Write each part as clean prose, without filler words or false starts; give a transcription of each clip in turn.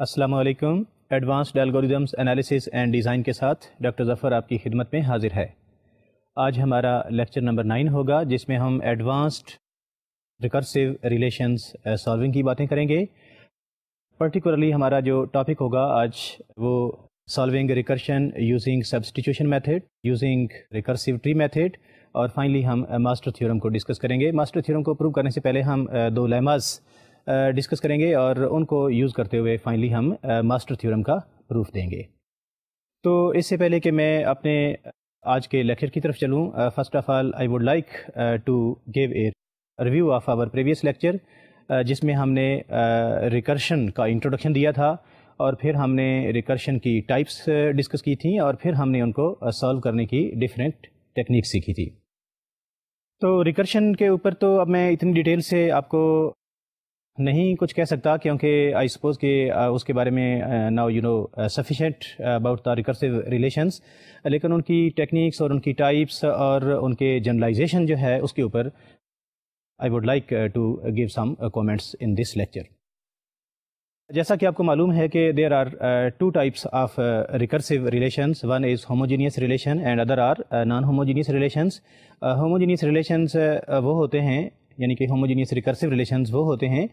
السلام علیکم۔ Advanced algorithms analysis and design کے ساتھ ڈاکٹر ظفر آپ کی خدمت میں حاضر ہے۔ آج ہمارا لیکچر نمبر 9 ہوگا، جس میں ہم ایڈوانسڈ ریکرسیو ریلیشنز سالونگ کی باتیں کریں گے۔ پرٹیکولرلی ہمارا جو ٹاپک ہوگا آج وہ solving recursion using substitution method, using recursive tree method, اور فائنلی ہم ماسٹر تھیورم کو ڈسکس کریں گے۔ ماسٹر تھیورم کو پروو کرنے سے پہلے ہم دو لیماز ڈسکس کریں گے اور ان کو یوز کرتے ہوئے فائنلی ہم ماسٹر تھیورم کا پروف دیں گے۔ تو اس سے پہلے کہ میں اپنے آج کے لیکچر کی طرف چلوں، first of all I would like to give a review of our previous lecture, جس میں ہم نے ریکرشن کا انٹروڈکشن دیا تھا، اور پھر ہم نے ریکرشن کی ٹائپس ڈسکس کی تھیں، اور پھر ہم نے ان کو سالو کرنے کی ڈفرینٹ ٹیکنیک سیکھی تھی۔ تو ریکرشن کے اوپر تو اب میں اتنی ڈیٹیل سے آپ کو نہیں کچھ کہہ سکتا، کیونکہ آئی سپوز کہ اس کے بارے میں now you know sufficient about the recursive relations, لیکن ان کی ٹیکنیکس اور ان کی ٹائپس اور ان کے جنرلائزیشن جو ہے اس کے اوپر I would like to give some comments in this lecture. جیسا کہ آپ کو معلوم ہے کہ there are two types of recursive relations, one is homogeneous relation and other are non homogeneous relations. Homogeneous relations وہ ہوتے ہیں، یعنی کہ ہوموجینیس ریکرسیو ریلیشنز وہ ہوتے ہیں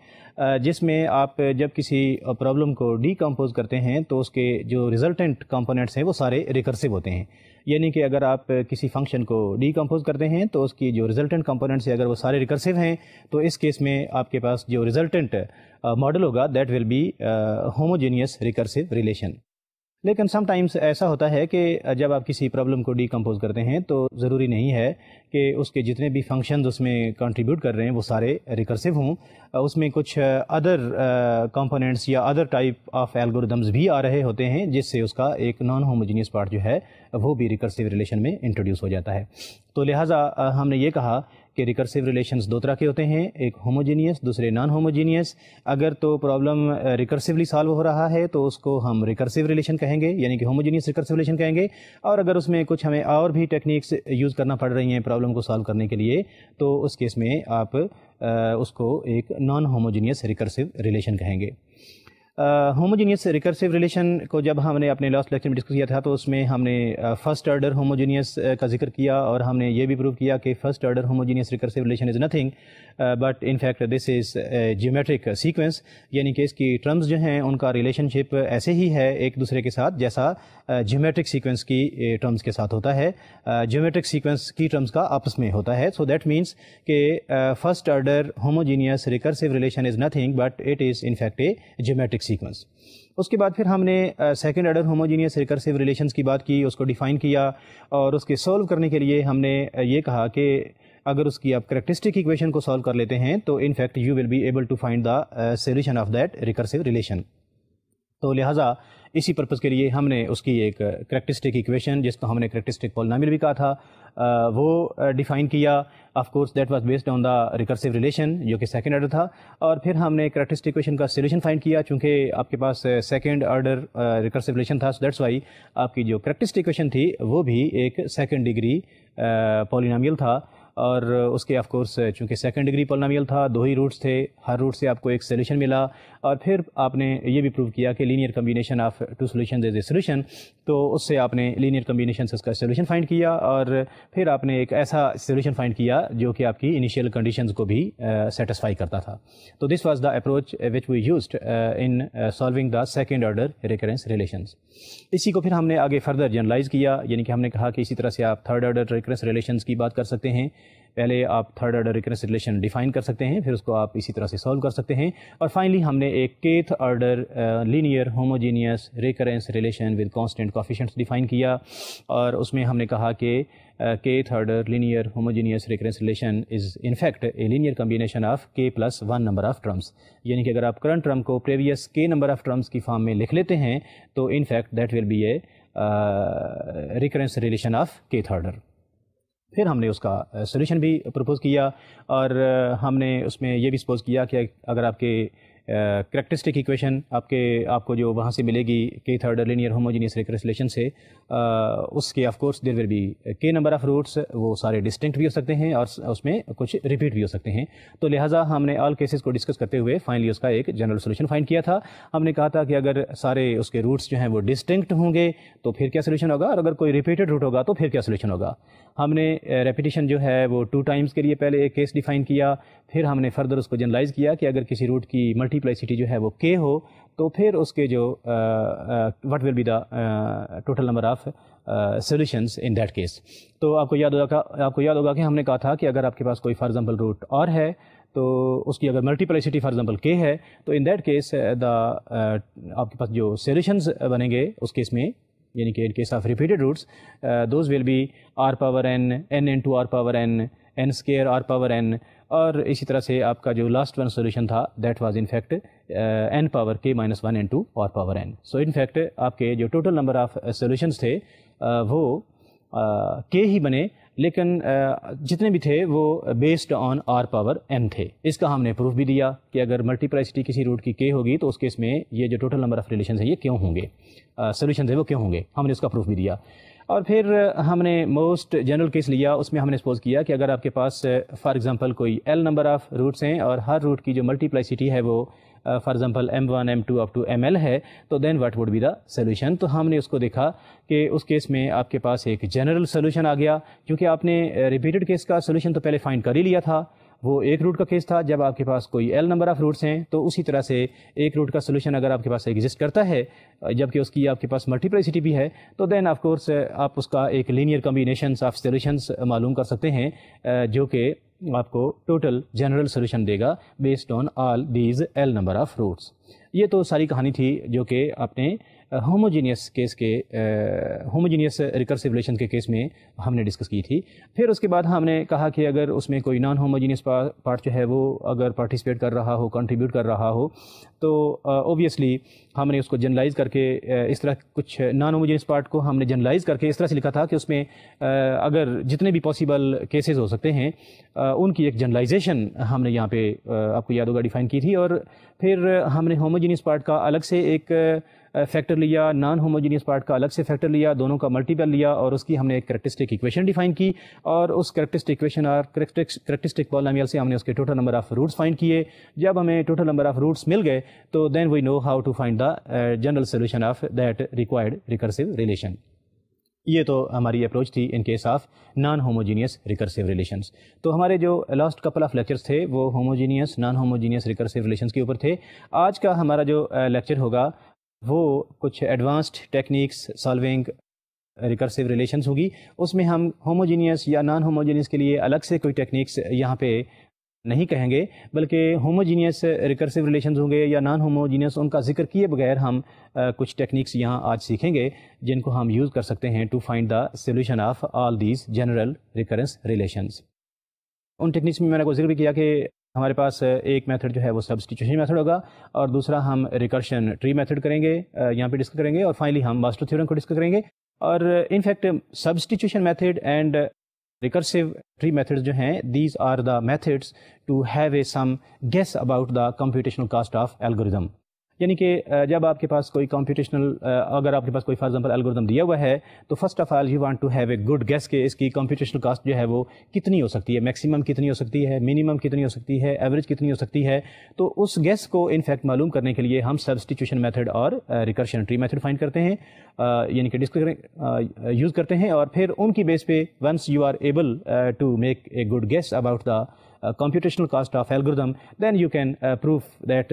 جس میں آپ جب کسی پرابلم کو ڈی کمپوز کرتے ہیں تو اس کے جو ریزلٹنٹ کمپوننٹس ہیں وہ سارے ریکرسیو ہوتے ہیں۔ یعنی کہ اگر آپ کسی فنکشن کو ڈی کمپوز کرتے ہیں تو اس کی جو ریزلٹنٹ کمپوننٹس ہیں اگر وہ سارے ریکرسیو ہیں، تو اس کیس میں آپ کے پاس جو ریزلٹنٹ ماڈل ہوگا that will be homogeneous recursive relation. لیکن سم ٹائمز ایسا ہوتا ہے کہ جب آپ کسی پرابلم کو ڈی کمپوز کرتے ہیں تو ضروری نہیں ہے کہ اس کے جتنے بھی فنکشنز اس میں کنٹریبیوٹ کر رہے ہیں وہ سارے ریکرسیو ہوں، اس میں کچھ ادر کمپوننٹس یا ادر ٹائپ آف الگوریدمز بھی آ رہے ہوتے ہیں، جس سے اس کا ایک نان ہوموجینیس پارٹ جو ہے وہ بھی ریکرسیو ریلیشن میں انٹروڈیوس ہو جاتا ہے۔ تو لہٰذا ہم نے یہ کہا کہ ریکرسیو ریلیشنز دو طرح کے ہوتے ہیں، ایک ہوموجینیس، دوسرے نان ہوموجینیس۔ اگر تو پرابلم ریکرسیولی سالو ہو رہا ہے تو اس کو ہم ریکرسیو ریلیشن کہیں گے، یعنی کہ ہوموجینیس ریکرسیو ریلیشن کہیں گے، اور اگر اس میں کچھ ہمیں اور بھی ٹیکنیکس یوز کرنا پڑ رہی ہیں پرابلم کو سالو کرنے کے لیے، تو اس کیس میں آپ اس کو ایک نان ہوموجینیس ریکرسیو ریلیشن کہیں گے۔ ہوموجینیس ریکرسیو ریلیشن کو جب ہم نے اپنے لاسٹ لیکچر میں ڈسکس کیا تھا تو اس میں ہم نے فرسٹ آرڈر ہوموجینیس کا ذکر کیا، اور ہم نے یہ بھی پروو کیا کہ first order homogeneous recursive relation is nothing but in fact this is geometric sequence, یعنی کہ اس کی ٹرمز جو ہیں ان کا ریلیشن شپ ایسے ہی ہے ایک دوسرے کے ساتھ جیسا جیومیٹرک سیکوینس کی ٹرمز کے ساتھ ہوتا ہے، جیومیٹرک سیکوینس کی ٹرمز کا آپس میں ہوتا ہے۔ سو دیٹ مینس کہ first order homogeneous recursive relation is nothing but it is in fact a geometric sequence. اس کے بعد پھر ہم نے second order homogeneous recursive relations کی بات کی، اس کو ڈیفائن کیا، اور اس کے سولو کرنے کے لیے ہم نے یہ کہا کہ اگر اس کی آپ کریکٹرسٹک ایکویشن کو سالو کر لیتے ہیں تو in fact you will be able to find the solution of that recursive relation. تو لہٰذا اسی پرپز کے لیے ہم نے اس کی ایک کریکٹرسٹک ایکویشن، جس کو ہم نے کریکٹرسٹک پولینومیل بھی کہا تھا، وہ ڈیفائن کیا۔ Of course that was based on the recursive relation جو کہ سیکنڈ آرڈر تھا، اور پھر ہم نے کریکٹرسٹک ایکویشن کا سولوشن فائنڈ کیا، چونکہ آپ کے پاس سیکنڈ آرڈر ریکرسیو ریلیشن تھا، سو دیٹس وائی آپ کی جو کریکٹرسٹک ایکویشن تھی وہ بھی ایک سیکنڈ ڈگری پولینومیل تھا، اور اس کے آف کورس چونکہ سیکنڈ ڈگری پولینومیل تھا، دو ہی روٹس تھے، ہر روٹ سے آپ کو ایک سولوشن ملا، اور پھر آپ نے یہ بھی پروو کیا کہ linear combination of two solutions is a solution, تو اس سے آپ نے لینئر کمبینیشن سے اس کا سولوشن فائنڈ کیا، اور پھر آپ نے ایک ایسا سولوشن فائنڈ کیا جو کہ آپ کی انیشیل کنڈیشنز کو بھی سیٹسفائی کرتا تھا۔ تو this was the approach which we used in solving the second order recurrence relations. اسی کو پھر ہم نے آگے فردر جنرلائز کیا، یعنی کہ ہم نے کہا کہ اسی طرح سے آپ تھرڈ آرڈر ریکرنس ریلیشنز کی بات کر سکتے ہیں۔ پہلے آپ third order recurrence relation define کر سکتے ہیں، پھر اس کو آپ اسی طرح سے سالو کر سکتے ہیں، اور فائنلی ہم نے ایک kth order linear homogeneous recurrence relation with constant coefficients define کیا، اور اس میں ہم نے کہا کہ kth order linear homogeneous recurrence relation is in fact a linear combination of k plus 1 number of terms، یعنی کہ اگر آپ کرنٹ ٹرم کو previous k number of terms کی فارم میں لکھ لیتے ہیں تو in fact that will be a recurrence relation of kth order۔ پھر ہم نے اس کا سولوشن بھی پرپوز کیا، اور ہم نے اس میں یہ بھی سپوز کیا کہ اگر آپ کے کریکٹرسٹک ایکویشن آپ کو جو وہاں سے ملے گی کے third linear homogeneous recurrence relation سے، اس کے of course there will be k number of roots, وہ سارے ڈسٹنکٹ بھی ہو سکتے ہیں اور اس میں کچھ ریپیٹ بھی ہو سکتے ہیں. تو لہٰذا ہم نے آل کیسز کو ڈسکس کرتے ہوئے فائنلی اس کا ایک جنرل سولوشن فائنڈ کیا تھا. ہم نے کہا تھا کہ اگر سارے اس کے روٹس جو ہیں وہ ڈسٹنکٹ ہوں گے تو پھر کیا سولوشن ہوگا، اور اگر کوئی ریپیٹڈ روٹ ہوگا تو پھر کیا سولوشن ہوگا. ہم نے ریپیٹیشن جو ہے وہ 2 ٹائمز کے لیے پہلے ایک کیس ڈیفائن کیا، پھر ہم نے فردر اس کو جنرلائز کیا کہ اگر کسی روٹ کی ملٹیپلائسٹی جو ہے وہ k ہو تو پھر اس کے جو what will be the total number of solutions in that case. تو آپ کو یاد ہوگا کہ ہم نے کہا تھا کہ اگر آپ کے پاس کوئی فار ایگزامپل روٹ اور ہے تو اس کی اگر ملٹیپلائسٹی فار ایگزامپل k ہے تو ان دیٹ کیس آپ کے پاس جو سولوشنز بنیں گے اس کیس میں، یعنی کہ in case of repeated roots those will be r power n into r power n square r power n، اور اسی طرح سے آپ کا جو لاسٹ ون سولوشن تھا that was in fact n power k minus 1 into r power n. So in fact آپ کے جو ٹوٹل نمبر آف سولوشنز تھے وہ k ہی بنے، لیکن جتنے بھی تھے وہ based on r power n تھے. اس کا ہم نے پروف بھی دیا کہ اگر ملٹیپلائسٹی کسی روٹ کی k ہوگی تو اس کیس میں یہ جو ٹوٹل نمبر آف ریلیشنز ہیں یہ کیوں ہوں گے، سولوشنز ہیں وہ کیوں ہوں گے، ہم نے اس کا پروف بھی دیا. اور پھر ہم نے موسٹ جنرل کیس لیا، اس میں ہم نے سپوز کیا کہ اگر آپ کے پاس فار ایگزامپل کوئی l نمبر آف روٹس ہیں اور ہر روٹ کی جو ملٹیپلائسٹی ہے وہ for example m1 m2 up to ml ہے، تو then what would be the solution. تو ہم نے اس کو دیکھا کہ اس کیس میں آپ کے پاس ایک جنرل سولوشن آ گیا، کیونکہ آپ نے ریپیٹڈ کیس کا سولوشن تو پہلے فائنڈ کر ہی لیا تھا. وہ ایک روٹ کا کیس تھا، جب آپ کے پاس کوئی l نمبر آف روٹس ہیں تو اسی طرح سے ایک روٹ کا سولوشن اگر آپ کے پاس ایگزسٹ کرتا ہے جبکہ اس کی آپ کے پاس ملٹیپلائسٹی بھی ہے تو دین آف کورس آپ اس کا ایک لینئر کمبینیشنس آف سولوشنس معلوم کر سکتے ہیں جو کہ آپ کو ٹوٹل جنرل سولوشن دے گا based on all these l number of roots. یہ تو ساری کہانی تھی جو کہ آپ نے ہوموجینیس کیس کے ہوموجینیس ریکرسیو ریلیشن کے کیس میں ہم نے ڈسکس کی تھی. پھر اس کے بعد ہم نے کہا کہ اگر اس میں کوئی نان ہوموجینیس پارٹ جو ہے وہ اگر پارٹیسپیٹ کر رہا ہو، کنٹریبیوٹ کر رہا ہو، تو اوبیسلی ہم نے اس کو جنرلائز کر کے اس طرح کچھ نان ہوموجینیس پارٹ کو ہم نے جنرلائز کر کے اس طرح سے لکھا تھا کہ اس میں اگر جتنے بھی پاسبل کیسز ہو سکتے ہیں ان کی ایک جنرلائزیشن ہم نے یہاں پہ آپ کو یاد ہوگا ڈیفائن کی تھی. اور پھر ہم نے ہوموجینیس پارٹ کا الگ سے ایک فیکٹر لیا، نان ہوموجینیس پارٹ کا الگ سے فیکٹر لیا، دونوں کا ملٹیپل لیا اور اس کی ہم نے ایک کریکٹرسٹک ایکویشن ڈیفائن کی، اور اس کریکٹرسٹک ایکویشن اور کریکٹرسٹک پولینومیل سے ہم نے اس کے total number of roots find کیے. جب ہمیں ٹوٹل نمبر آف روٹس مل گئے تو then we know how to find the general solution of that required recursive relation. یہ تو ہماری اپروچ تھی in case of non homogeneous recursive relations. تو ہمارے جو لاسٹ کپل آف لیکچرس تھے وہ homogeneous non homogeneous recursive relations کے اوپر تھے. آج کا ہمارا جو لیکچر ہوگا وہ کچھ advanced techniques solving recursive relations ہوگی. اس میں ہم ہوموجینیس یا نان ہوموجینیس کے لیے الگ سے کوئی ٹیکنیکس یہاں پہ نہیں کہیں گے، بلکہ ہوموجینیس ریکرسیو ریلیشنز ہوں گے یا نان ہوموجینیس، ان کا ذکر کیے بغیر ہم کچھ ٹیکنیکس یہاں آج سیکھیں گے جن کو ہم یوز کر سکتے ہیں to find the solution of all these general recurrence relations. ان ٹیکنیکس میں نے کو ذکر بھی کیا کہ ہمارے پاس ایک میتھڈ جو ہے وہ سبسٹیٹیوشن میتھڈ ہوگا، اور دوسرا ہم ریکرشن ٹری میتھڈ کریں گے، یہاں پہ ڈسکس کریں گے، اور فائنلی ہم ماسٹر تھیورم کو ڈسکس کریں گے. اور in fact substitution method and recursive tree methods جو ہیں these are the methods to have a some guess about the computational cost of algorithm. یعنی کہ جب آپ کے پاس کوئی کمپیوٹیشنل اگر آپ کے پاس کوئی فار ایگزامپل الگوریدم دیا ہوا ہے تو first of all you want to have a good guess کہ اس کی کمپیوٹیشنل کاسٹ جو ہے وہ کتنی ہو سکتی ہے، میکسیمم کتنی ہو سکتی ہے، منیمم کتنی ہو سکتی ہے، ایوریج کتنی ہو سکتی ہے. تو اس گیس کو ان فیکٹ معلوم کرنے کے لیے ہم سبسٹیٹیوشن میتھڈ اور ریکرشن ٹری میتھڈ فائنڈ کرتے ہیں، یعنی کہ یوز کرتے ہیں. اور پھر ان کی بیس پہ once you are able to make a good guess about the computational cost of algorithm, then you can prove that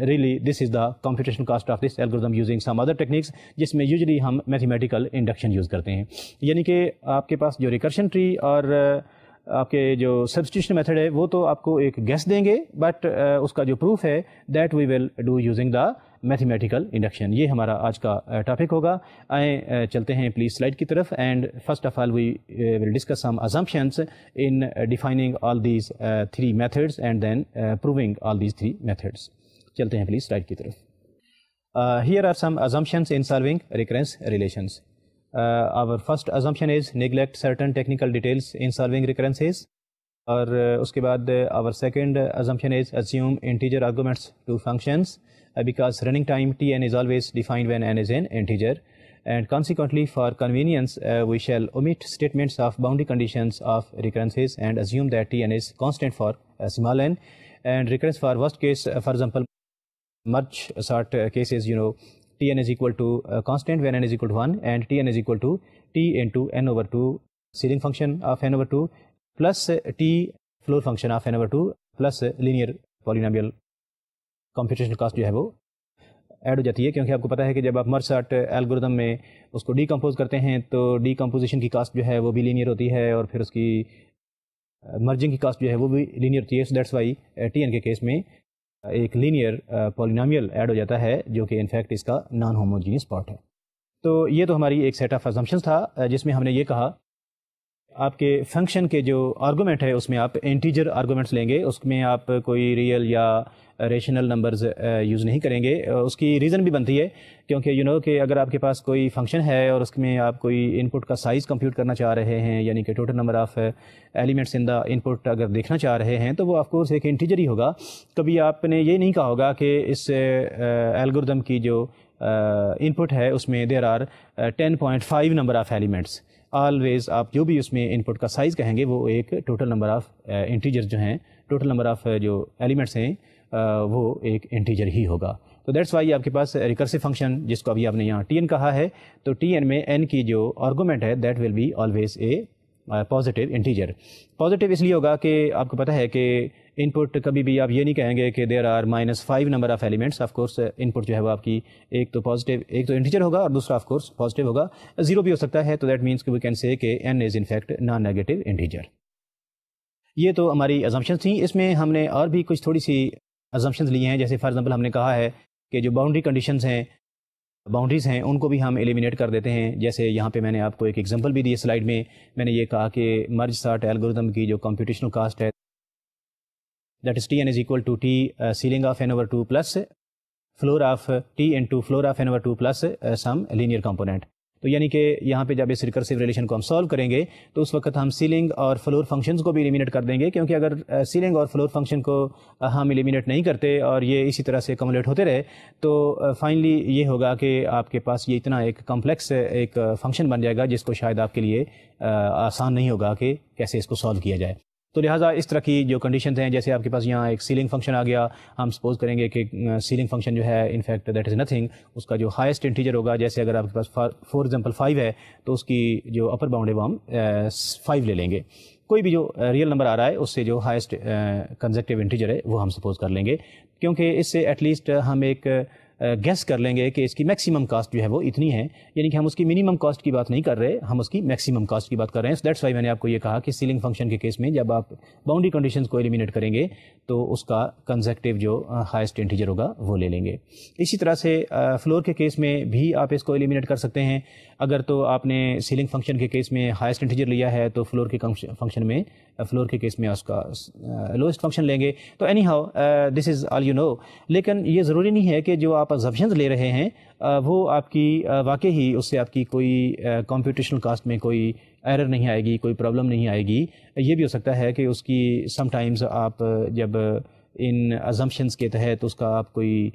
really this is the computational cost of this algorithm using some other techniques جس میں usually ہم mathematical induction use کرتے ہیں. یعنی کہ آپ کے پاس جو ریکرشن ٹری اور آپ کے جو سبسٹیٹیوشن میتھڈ ہے وہ تو آپ کو ایک گیس دیں گے، بٹ اس کا جو پروف ہے that we will do using the mathematical induction. یہ ہمارا آج کا ٹاپک ہوگا. آئیں چلتے ہیں پلیز سلائڈ کی طرف، and first of all we will discuss some assumptions in defining all these three methods and then proving all these three methods. چلتے ہیں پلیز سلائڈ کی طرف. Here are some assumptions in solving recurrence relations. Our first assumption is neglect certain technical details in solving recurrences. اور اس کے بعد our second assumption is assume integer arguments to functions because running time Tn is always defined when n is an integer, and consequently for convenience we shall omit statements of boundary conditions of recurrences and assume that Tn is constant for small n, and recurrence for worst case, for example merge sort cases, Tn is equal to constant when n is equal to 1, and Tn is equal to t into n over 2 ceiling function of n over 2 plus t floor function of n over 2 plus linear polynomial computational cost جو ہے وہ add ہو جاتی ہے، کیونکہ آپ کو پتہ ہے کہ جب آپ مرج سارٹ الگوریدم میں اس کو ڈی کمپوز کرتے ہیں تو ڈی کمپوزیشن کی کاسٹ جو ہے وہ بھی لینئر ہوتی ہے، اور پھر اس کی مرجنگ کی کاسٹ جو ہے وہ بھی لینئر ہوتی ہے. So that's why T n کے کیس میں ایک لینئر پولینومیل ایڈ ہو جاتا ہے جو کہ انفیکٹ اس کا نان ہوموجینس پارٹ ہے. تو یہ تو ہماری ایک سیٹ آف ازمپشنز تھا جس میں ہم نے یہ کہا آپ کے فنکشن کے جو آرگومنٹ ہے اس میں آپ انٹیجر آرگومنٹس لیں گے، اس میں آپ کوئی ریئل یا ریشنل نمبرز یوز نہیں کریں گے. اس کی ریزن بھی بنتی ہے کیونکہ کہ اگر آپ کے پاس کوئی فنکشن ہے اور اس میں آپ کوئی ان پٹ کا سائز کمپیوٹ کرنا چاہ رہے ہیں، یعنی کہ total number of elements in the input اگر دیکھنا چاہ رہے ہیں تو وہ آف کورس ایک انٹیجر ہی ہوگا. کبھی آپ نے یہ نہیں کہا ہوگا کہ اس الگوریدم کی جو ان پٹ ہے اس میں there are 10.5 number of elements. Always آپ جو بھی اس میں ان پٹ کا سائز کہیں گے وہ ایک ٹوٹل نمبر آف انٹیجر جو ہیں، ٹوٹل نمبر آف جو ایلیمنٹس ہیں وہ ایک انٹیجر ہی ہوگا. تو دیٹس وائی آپ کے پاس ریکرسو فنکشن جس کو ابھی آپ نے یہاں ٹی این کہا ہے، تو ٹی این میں این کی جو آرگومنٹ ہے that will be always a positive integer. Positive اس لیے ہوگا کہ آپ کو پتہ ہے کہ ان پٹ کبھی بھی آپ یہ نہیں کہیں گے کہ there are -5 number of elements. Of course input جو ہے وہ آپ کی ایک تو پازیٹیو، ایک تو انٹیجر ہوگا اور دوسرا آف کورس پازیٹیو ہوگا، زیرو بھی ہو سکتا ہے. تو دیٹ مینس کہ وی کین سے کہ n is in fact non negative integer. یہ تو ہماری ازمپشنز تھیں. اس میں ہم نے اور بھی کچھ تھوڑی سی ازمپشنز لی ہیں، جیسے فار ایگزامپل ہم نے کہا ہے کہ جو باؤنڈری کنڈیشنز ہیں، باؤنڈریز ہیں، ان کو بھی ہم ایلیمینیٹ کر دیتے ہیں. جیسے یہاں پہ میں نے آپ کو ایک ایگزامپل بھی دی ہے سلائڈ میں. میں نے یہ کہا کہ مرج سارٹ الگوریدم کی جو کمپیوٹیشنل کاسٹ ہے that is T N is equal to T ceiling of n over 2 plus floor of T into floor of n over 2 plus some linear component. تو یعنی کہ یہاں پہ جب اس ریکرسو ریلیشن کو ہم سالو کریں گے تو اس وقت ہم سیلنگ اور فلور فنکشنز کو بھی ایلیمینیٹ کر دیں گے، کیونکہ اگر سیلنگ اور فلور فنکشن کو ہم ایلیمینیٹ نہیں کرتے اور یہ اسی طرح سے کمولیٹ ہوتے رہے تو فائنلی یہ ہوگا کہ آپ کے پاس یہ اتنا ایک کمپلیکس ایک فنکشن بن جائے گا جس کو شاید آپ کے لیے آسان نہیں ہوگا کہ کیسے اس کو سالو کیا جائے. تو لہٰذا اس طرح کی جو کنڈیشنز ہیں، جیسے آپ کے پاس یہاں ایک سیلنگ فنکشن آ گیا، ہم سپوز کریں گے کہ سیلنگ فنکشن جو ہے in fact that is nothing, اس کا جو ہائیسٹ انٹیجر ہوگا، جیسے اگر آپ کے پاس فار ایگزامپل 5 ہے تو اس کی جو اپر باؤنڈ ہے وہ ہم 5 لے لیں گے. کوئی بھی جو ریئل نمبر آ رہا ہے اس سے جو ہائیسٹ کنزیکٹیو انٹیجر ہے وہ ہم سپوز کر لیں گے، کیونکہ اس سے ایٹ لیسٹ ہم ایک گیس کر لیں گے کہ اس کی میکسیمم کاسٹ جو ہے وہ اتنی ہے. یعنی کہ ہم اس کی منیمم کاسٹ کی بات نہیں کر رہے، ہم اس کی میکسیمم کاسٹ کی بات کر رہے ہیں. دیٹس وائی میں نے آپ کو یہ کہا کہ سیلنگ فنکشن کے کیس میں جب آپ باؤنڈری کنڈیشنز کو ایلیمینیٹ کریں گے تو اس کا کنزیکٹیو جو ہائیسٹ انٹیجر ہوگا وہ لے لیں گے. اسی طرح سے فلور کے کیس میں بھی آپ اس کو ایلیمینیٹ کر سکتے ہیں. اگر تو آپ نے سیلنگ فنکشن کے کیس میں ہائیسٹ انٹیجر لیا ہے تو فلور کے فنکشن میں فلور کے کیس میں اس کا لوئسٹ فنکشن لیں گے. تو anyhow this is all you know. لیکن یہ ضروری نہیں ہے کہ جو آپ ازمپشنز لے رہے ہیں وہ آپ کی واقعی اس سے آپ کی کوئی کمپیوٹیشنل کاسٹ میں کوئی ایرر نہیں آئے گی، کوئی پرابلم نہیں آئے گی. یہ بھی ہو سکتا ہے کہ اس کی سم ٹائمز آپ جب ان ازمپشنز کے تحت اس کا آپ کوئی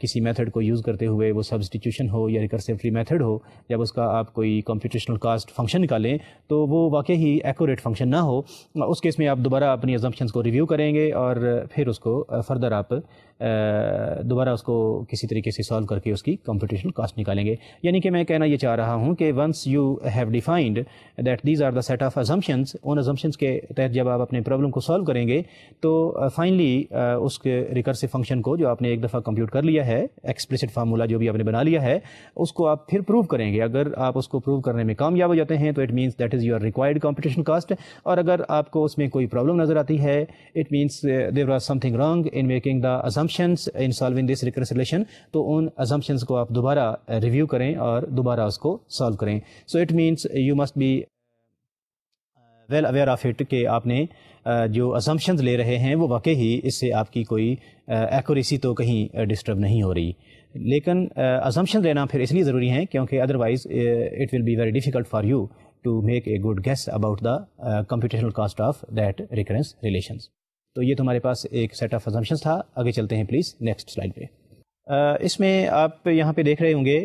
کسی میتھڈ کو یوز کرتے ہوئے وہ سبسٹیٹیوشن ہو یا ریکرسو ٹری میتھڈ ہو، جب اس کا آپ کوئی کمپیوٹیشنل کاسٹ فنکشن نکالیں تو وہ واقعی ایکوریٹ فنکشن نہ ہو. اس کیس میں آپ دوبارہ اپنی ازمپشنز کو ریویو کریں گے اور پھر اس کو فردر آپ دوبارہ اس کو کسی طریقے سے سالو کر کے اس کی کمپیوٹیشنل کاسٹ نکالیں گے. یعنی کہ میں کہنا یہ چاہ رہا ہوں کہ once you have defined that these are the set of assumptions, ان ازمپشنز کے تحت جب آپ اپنے پرابلم کو سالو کریں گے تو فائنلی اس کے ریکرسو فنکشن کو جو آپ نے ایک دفعہ کمپیوٹ کر لیا ہے، ایکسپلیسٹ فارمولا جو بھی آپ نے بنا لیا ہے، اس کو آپ پھر پروو کریں گے. اگر آپ اس کو پروو کرنے میں کامیاب ہو جاتے ہیں تو it means that is your required computational cost. اور اگر آپ کو اس میں کوئی پرابلم نظر آتی ہے it means there was something wrong in making the assumptions in solving this recurrence relation. تو ان ازمپشنز کو آپ دوبارہ ریویو کریں اور دوبارہ اس کو سالو کریں. So it means you must be well aware of it کہ آپ نے جو ازمپشنز لے رہے ہیں وہ واقعی اس سے آپ کی کوئی ایکوریسی تو کہیں ڈسٹرب نہیں ہو رہی. لیکن ازمپشن لینا پھر اس لیے ضروری ہیں کیونکہ otherwise it will be very difficult for you to make a good guess about the computational cost of that recurrence relations. تو یہ تو ہمارے پاس ایک سیٹ آف assumptions تھا. آگے چلتے ہیں پلیز نیکسٹ سلائڈ پہ. اس میں آپ یہاں پہ دیکھ رہے ہوں گے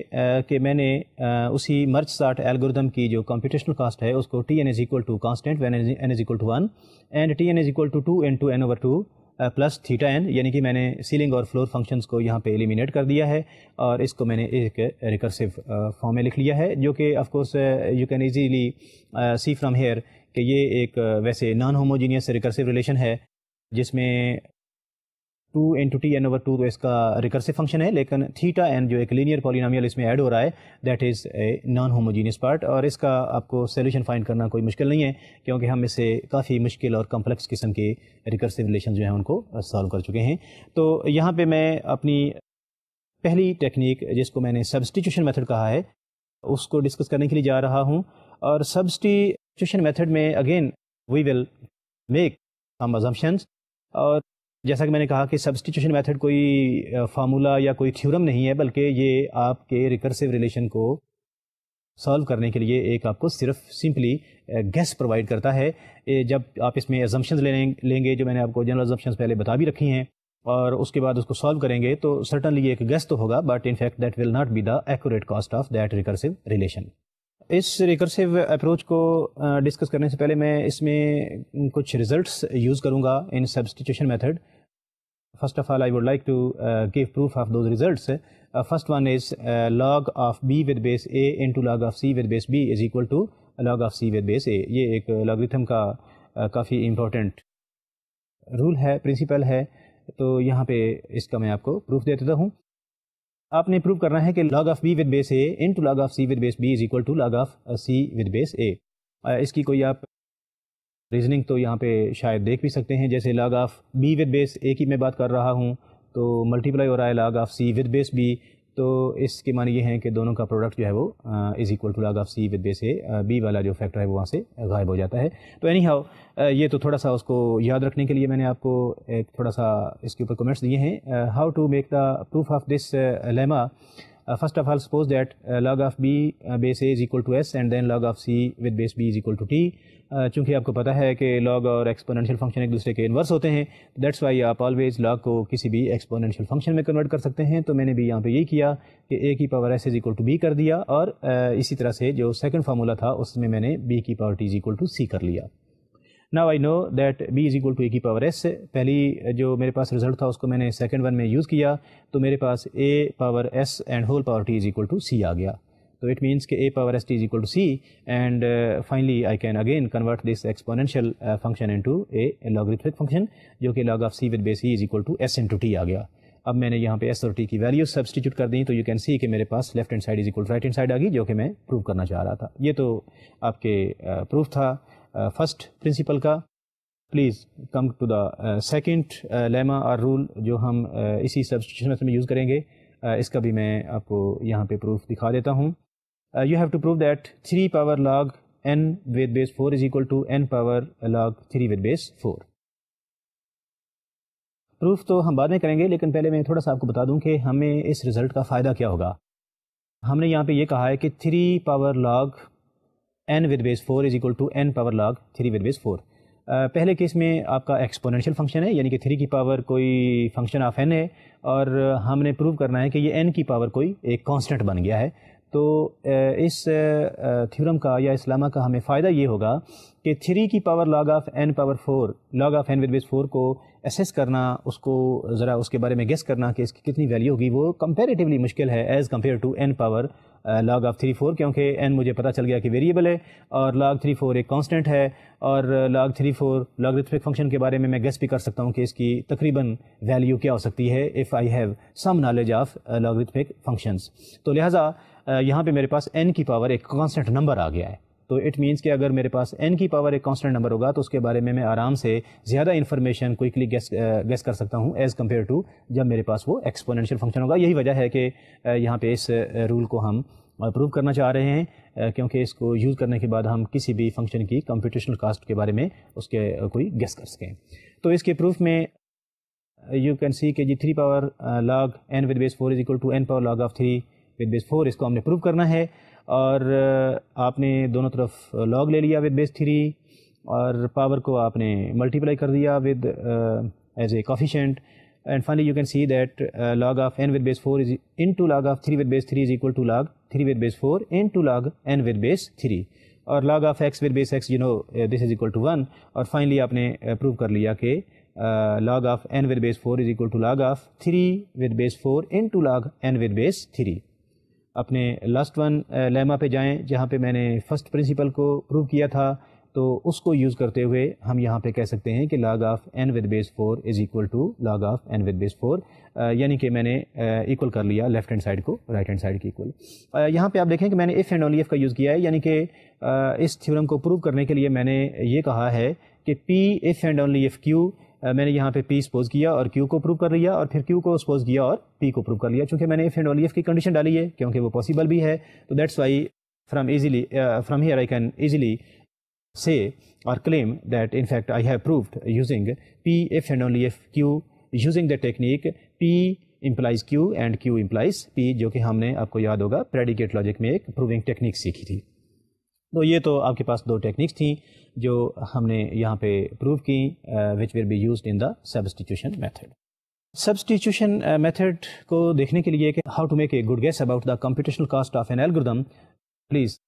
کہ میں نے اسی مرج سارٹ الگوریدم کی جو کمپیوٹیشنل کاسٹ ہے اس کو Tn is equal to constant when n is equal to 1 and Tn is equal to 2 into n over 2 plus theta n, یعنی کہ میں نے سیلنگ اور فلور فنکشنز کو یہاں پہ ایلیمینیٹ کر دیا ہے اور اس کو میں نے ایک ریکرسو فارم میں لکھ لیا ہے، جو کہ of course you can easily see from here کہ یہ ایک ویسے نان ہوموجینیس ریکرسو ریلیشن ہے جس میں 2 انٹو ٹی این اوور 2 تو اس کا ریکرسو فنکشن ہے، لیکن تھیٹا این جو ایک لینئر پولینومیل اس میں ایڈ ہو رہا ہے that is a naan homogeneous part, اور اس کا آپ کو سولوشن فائنڈ کرنا کوئی مشکل نہیں ہے کیونکہ ہم اس سے کافی مشکل اور کمپلیکس قسم کے ریکرسو ریلیشن جو ہیں ان کو سالو کر چکے ہیں. تو یہاں پہ میں اپنی پہلی ٹیکنیک جس کو میں نے سبسٹیٹیوشن میتھڈ کہا ہے اس کو ڈسکس کرنے کے لیے جا رہا ہوں، اور سبسٹیٹیوشن میتھڈ میں again we will make some assumptions، اور جیسا کہ میں نے کہا کہ سبسٹیٹیوشن میتھڈ کوئی فارمولا یا کوئی تھیورم نہیں ہے، بلکہ یہ آپ کے ریکرسو ریلیشن کو سالو کرنے کے لیے ایک آپ کو صرف سمپلی گیس پرووائڈ کرتا ہے. جب آپ اس میں assumptions لیں گے جو میں نے آپ کو جنرل assumptions پہلے بتا بھی رکھی ہیں، اور اس کے بعد اس کو سالو کریں گے تو سرٹنلی ایک گیس تو ہوگا، but in fact that will not be the accurate cost of that recursive relation. اس ریکرسو اپروچ کو ڈسکس کرنے سے پہلے میں اس میں کچھ ریزلٹس یوز کروں گا in substitution method. First of all, I would like to give proof of those results. First one is log of b with base a into log of c with base b is equal to log of c with base a. یہ ایک لاگریتھم کا کافی important role ہے، principal ہے، تو یہاں پہ اس کا میں آپ کو پروف دے دیتا ہوں. آپ نے پروف کرنا ہے کہ log of b with base a into log of c with base b is equal to log of c with base a. اس کی کوئی آپ ریزننگ تو یہاں پہ شاید دیکھ بھی سکتے ہیں، جیسے log of be with base اے کی میں بات کر رہا ہوں تو ملٹیپلائی ہو رہا ہے log of c with base b, تو اس کے معنی یہ ہیں کہ دونوں کا پروڈکٹ جو ہے وہ is equal to log of c with base a, b والا جو فیکٹر ہے وہ وہاں سے غائب ہو جاتا ہے. تو اینی ہاؤ یہ تو تھوڑا سا اس کو یاد رکھنے کے لیے میں نے آپ کو ایک تھوڑا سا اس کے اوپر کمنٹس دیے ہیں. How to make the proof of this lemma. First of all, suppose that log of b base a is equal to s and then log of c with base b is equal to t. چونکہ آپ کو پتہ ہے کہ log اور exponential function ایک دوسرے کے انورس ہوتے ہیں، دیٹس وائی آپ آلویز log کو کسی بھی ایکسپوننشیل فنکشن میں کنورٹ کر سکتے ہیں. تو میں نے بھی یہاں پہ یہی کیا کہ a کی power s is equal to b کر دیا، اور اسی طرح سے جو سیکنڈ فارمولا تھا اس میں نے b کی power t is equal to c کر لیا. Now I know that b is equal to a کی پاور s. پہلی جو میرے پاس رزلٹ تھا اس کو میں نے سیکنڈ ون میں یوز کیا، تو میرے پاس a power s and whole power t is equal to c آ گیا. تو اٹ مینس کہ a power s t is equal to c and finally I can again convert this exponential function into a logarithmic function جو کہ log of c with base e is equal to s into t آ گیا. اب میں نے یہاں پہ s اور t کی ویلیو سبسٹیٹیوٹ کر دیں تو یو کین سی کہ میرے پاس left hand side is equal to right hand side آ گئی، جو کہ میں پروو کرنا چاہ رہا تھا. یہ تو آپ کے پروف تھا فرسٹ پرنسپل کا. Please come to the second lemma اور رول جو ہم اسی سبسٹیٹیوشن میتھڈ میں یوز کریں گے. اس کا بھی میں آپ کو یہاں پہ پروف دکھا دیتا ہوں. You have to prove that 3 power log n with base 4 is equal to n power log 3 with base 4. Proof تو ہم بعد میں کریں گے، لیکن پہلے میں تھوڑا سا آپ کو بتا دوں کہ ہمیں اس رزلٹ کا فائدہ کیا ہوگا. ہم نے یہاں پہ یہ کہا ہے کہ 3 power log n with base 4 is equal to n power log 3 with base 4. پہلے کیس میں آپ کا ایکسپوننشیل فنکشن ہے، یعنی کہ 3 کی پاور کوئی فنکشن آف n ہے، اور ہم نے پروو کرنا ہے کہ یہ n کی پاور کوئی ایک کانسٹنٹ بن گیا ہے. تو اس تھیورم کا یا اس لیما کا ہمیں فائدہ یہ ہوگا کہ 3 کی power log of n power 4 log of n with base 4 کو اسیس کرنا، اس کو ذرا اس کے بارے میں گیس کرنا کہ اس کی کتنی ویلیو ہوگی، وہ کمپیریٹیولی مشکل ہے as compare to n power log of 3 4، کیونکہ n مجھے پتہ چل گیا کہ ویریبل ہے اور لاگ 3 4 ایک کانسٹنٹ ہے، اور لاگ 3 4 لاگریتھمک فنکشن کے بارے میں گیس بھی کر سکتا ہوں کہ اس کی تقریباً ویلیو کیا ہو سکتی ہے if I have some knowledge of logarithmic functions. تو لہٰذا یہاں پہ میرے پاس n کی پاور ایک کانسٹنٹ نمبر آ گیا ہے. تو اٹ مینس کہ اگر میرے پاس n کی پاور ایک کانسٹنٹ نمبر ہوگا تو اس کے بارے میں آرام سے زیادہ انفارمیشن کوئکلی گیس کر سکتا ہوں ایز کمپیئر ٹو جب میرے پاس وہ ایکسپوننشیل فنکشن ہوگا. یہی وجہ ہے کہ یہاں پہ اس رول کو ہم پروو کرنا چاہ رہے ہیں، کیونکہ اس کو یوز کرنے کے بعد ہم کسی بھی فنکشن کی کمپیوٹیشنل کاسٹ کے بارے میں اس کے کوئی گیس کر سکیں. تو اس کے پروف میں یو کین سی کہ جی 3 power log n with base 4 is equal to n power log of 3 with base 4 اس کو ہم نے پروو کرنا ہے. اور آپ نے دونوں طرف لاگ لے لیا ود بیس 3 اور پاور کو آپ نے ملٹیپلائی کر دیا with as a coefficient and finally you can see that log of n with base 4 is into log of 3 with base 3 is equal to log 3 with base 4 into log n with base 3 اور log of x with base x you know this is equal to 1 اور finally آپ نے prove کر لیا کہ log of n with base 4 is equal to log of 3 with base 4 into log n with base 3. اپنے last one Lima پہ جائیں جہاں پہ میں نے فرسٹ پرنسپل کو پروو کیا تھا، تو اس کو یوز کرتے ہوئے ہم یہاں پہ کہہ سکتے ہیں کہ log of n with base 4 is equal to log of n with base 4 یعنی کہ میں نے ایکول کر لیا لیفٹ ہینڈ سائڈ کو رائٹ ہینڈ سائڈ کی ایکول. یہاں پہ آپ دیکھیں کہ میں نے if and only if کا یوز کیا ہے، یعنی کہ اس تھیورم کو پروو کرنے کے لیے میں نے یہ کہا ہے کہ P if and only if Q میں نے یہاں پہ P سپوز کیا اور Q کو پروو کر لیا اور پھر Q کو سپوز کیا اور P کو پروو کر لیا. چونکہ میں نے if and only if کی کنڈیشن ڈالی ہے کیونکہ وہ پاسبل بھی ہے، تو that's why from here I can easily say or claim that in fact I have proved using P if and only if Q using the technique P implies Q and Q implies P جو کہ ہم نے آپ کو یاد ہوگا predicate logic میں ایک proving technique سیکھی تھی. تو یہ تو آپ کے پاس دو ٹیکنیکس تھیں جو ہم نے یہاں پہ پروو کی which will be used in the substitution method. Substitution method کو دیکھنے کے لیے کہ how to make a good guess about the computational cost of an algorithm, please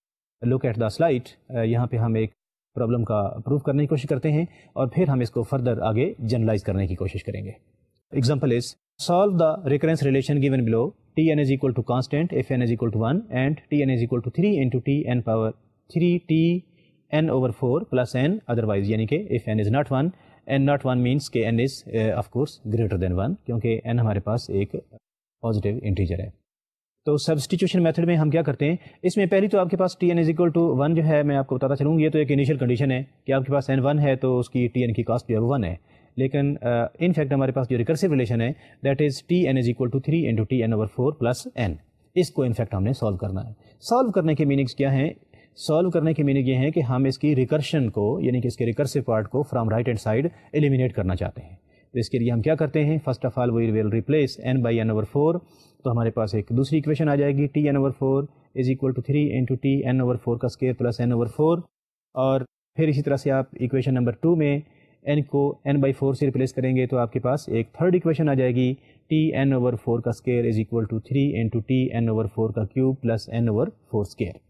look at the slide. یہاں پہ ہم ایک پرابلم کا پروف کرنے کی کوشش کرتے ہیں اور پھر ہم اس کو فردر آگے جنرلائز کرنے کی کوشش کریں گے. Example is solve the recurrence relation given below. Tn is equal to constant if n is equal to 1 and Tn is equal to 3 into Tn power 3 Tn over 4 plus n otherwise یعنی کہ if n is not 1 n not 1 means کہ n is of course greater than 1 کیونکہ n ہمارے پاس ایک positive integer ہے. تو substitution method میں ہم کیا کرتے ہیں، اس میں پہلی تو آپ کے پاس Tn is equal to 1 جو ہے میں آپ کو بتاتا چلوں، یہ تو ایک انیشیل کنڈیشن ہے کہ آپ کے پاس n 1 ہے تو اس کی Tn کی کاسٹ جو ہے وہ 1 ہے. لیکن ان فیکٹ ہمارے پاس جو ریکرسیو ریلیشن ہے that is Tn is equal to 3 into Tn over 4 plus n. اس کو ان فیکٹ ہم نے سالو کرنا ہے. سالو کرنے کے میننگس کیا ہیں؟ سالو کرنے کے میننگ یہ ہے کہ ہم اس کی ریکرشن کو یعنی کہ اس کے ریکرسیو پارٹ کو from right hand side eliminate کرنا چاہتے ہیں. تو اس کے لیے ہم کیا کرتے ہیں، first of all we will replace n by n over 4. تو ہمارے پاس ایک دوسری ایکویشن آ جائے گی Tn over 4 is equal to 3 into Tn over 4 کا اسکوائر پلس n over 4. اور پھر اسی طرح سے آپ ایکویشن نمبر 2 میں n کو n by 4 سے ریپلیس کریں گے تو آپ کے پاس ایک تھرڈ ایکویشن آ جائے گی Tn over 4 کا square is equal to 3 into Tn over 4 کا cube plus n over 4 square.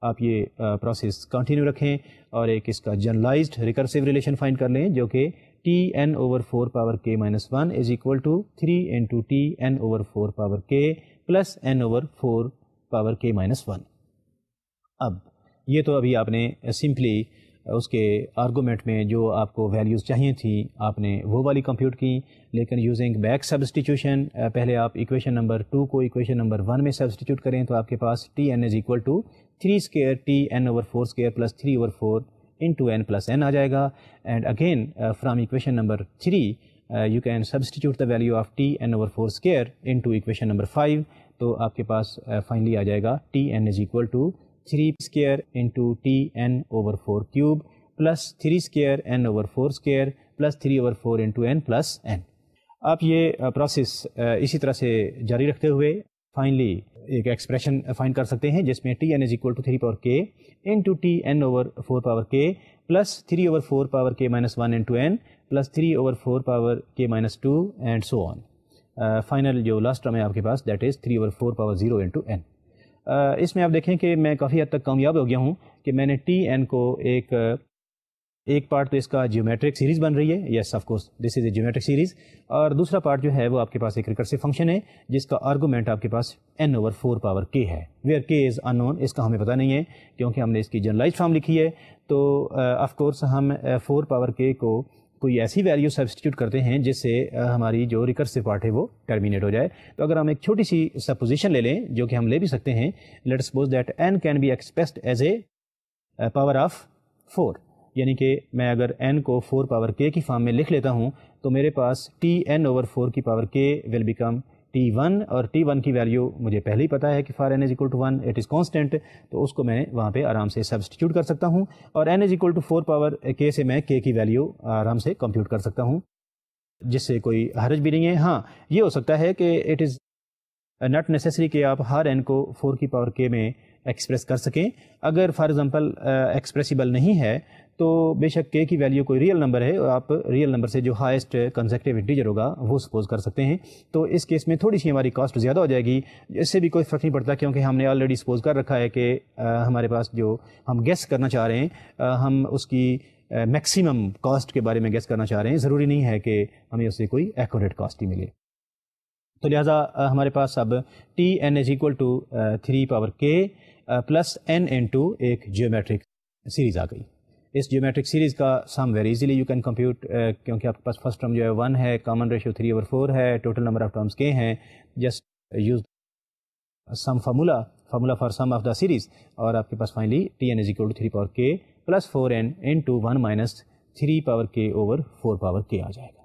آپ یہ پروسیس کنٹینیو رکھیں اور ایک اس کا جنرلائزڈ ریکرسیو ریلیشن فائنڈ کر لیں جو کہ Tn over 4 power k minus 1 is equal to 3 into Tn over 4 power k plus n over 4 power k minus 1. اب یہ تو ابھی آپ نے سمپلی اس کے آرگومنٹ میں جو آپ کو ویلیوز چاہیے تھیں آپ نے وہ والی کمپیوٹ کی، لیکن یوزنگ بیک سبسٹیٹیوشن پہلے آپ ایکویشن نمبر 2 کو ایکویشن نمبر 1 میں سبسٹیٹیوٹ کریں تو آپ کے پاس Tn is equal to 3 square Tn over 4 square plus 3 over 4 into n plus n آ جائے گا. And again from equation number 3 you can substitute the value of Tn over 4 square into equation number 5. تو آپ کے پاس finally آ جائے گا Tn is equal to 3 square into Tn over 4 cube plus 3 square n over 4 square plus 3 over 4 into n plus n. آپ یہ process اسی طرح سے جاری رکھتے ہوئے فائنلی ایک ایکسپریشن فائنڈ کر سکتے ہیں جس میں Tn is equal to 3 power k into Tn over 4 power k plus 3 over 4 power k minus 1 into n plus 3 over 4 power k minus 2 and so on. Final جو لاسٹ ٹرم ہے آپ کے پاس that is 3 over 4 power 0 into n. اس میں آپ دیکھیں کہ میں کافی حد تک کامیاب ہو گیا ہوں کہ میں نے Tn کو ایک پارٹ تو اس کا جیومیٹرک سیریز بن رہی ہے، yes of course this is a geometric series, اور دوسرا پارٹ جو ہے وہ آپ کے پاس ایک ریکرسیو فنکشن ہے جس کا آرگومنٹ آپ کے پاس n over 4 power k ہے، ویئر k از ان نون، اس کا ہمیں پتہ نہیں ہے کیونکہ ہم نے اس کی جنرلائزڈ فارم لکھی ہے. تو آف کورس ہم 4 power k کو کوئی ایسی ویلیو سبسٹیٹیوٹ کرتے ہیں جس سے ہماری جو ریکرسیو پارٹ ہے وہ ٹرمینیٹ ہو جائے. تو اگر ہم ایک چھوٹی سی سپوزیشن لے لیں جو کہ ہم لے بھی سکتے ہیں، let suppose that n can be expressed as a power of 4، یعنی کہ میں اگر n کو 4 power k کی فارم میں لکھ لیتا ہوں تو میرے پاس Tn over 4 کی power k will become T1، اور T1 کی ویلیو مجھے پہلے ہی پتہ ہے کہ for n is equal to 1 it is constant, تو اس کو میں وہاں پہ آرام سے سبسٹیٹیوٹ کر سکتا ہوں، اور n is equal to 4 power k سے میں k کی ویلیو آرام سے کمپیوٹ کر سکتا ہوں جس سے کوئی حرج بھی نہیں ہے. ہاں یہ ہو سکتا ہے کہ اٹ از ناٹ نیسیسری کہ آپ ہر n کو 4 کی پاور k میں ایکسپریس کر سکیں. اگر فار ایگزامپل ایکسپریسیبل نہیں ہے تو بے شک کے کی ویلیو کوئی ریئل نمبر ہے اور آپ ریئل نمبر سے جو ہائیسٹ کنزیکٹیو انٹیجر ہوگا وہ سپوز کر سکتے ہیں. تو اس کیس میں تھوڑی سی ہماری کاسٹ زیادہ ہو جائے گی. اس سے بھی کوئی فرق نہیں پڑتا کیونکہ ہم نے آلریڈی سپوز کر رکھا ہے کہ ہمارے پاس جو ہم گیس کرنا چاہ رہے ہیں ہم اس کی میکسیمم کاسٹ کے بارے میں گیس کرنا چاہ رہے ہیں. ضروری نہیں ہے کہ ہمیں اس سے کوئی ایکوریٹ کاسٹ ہی ملے. تو لہٰذا ہمارے پاس اب t N is equal to 3 power کے پلس این انٹو ایک جیومیٹرک سیریز آ گئی. اس جیومیٹرک سیریز کا sum very easily you can compute کیونکہ آپ کے پاس فرسٹ ٹرم جو ہے 1 ہے, کامن ریشیو 3/4 ہے, ٹوٹل نمبر آف ٹرمز کے ہیں. Just use some formula for sum of the series اور آپ کے پاس finally T N is equal to 3 power کے plus 4n into 1 minus 3 power K over 4 power K آ جائے گا.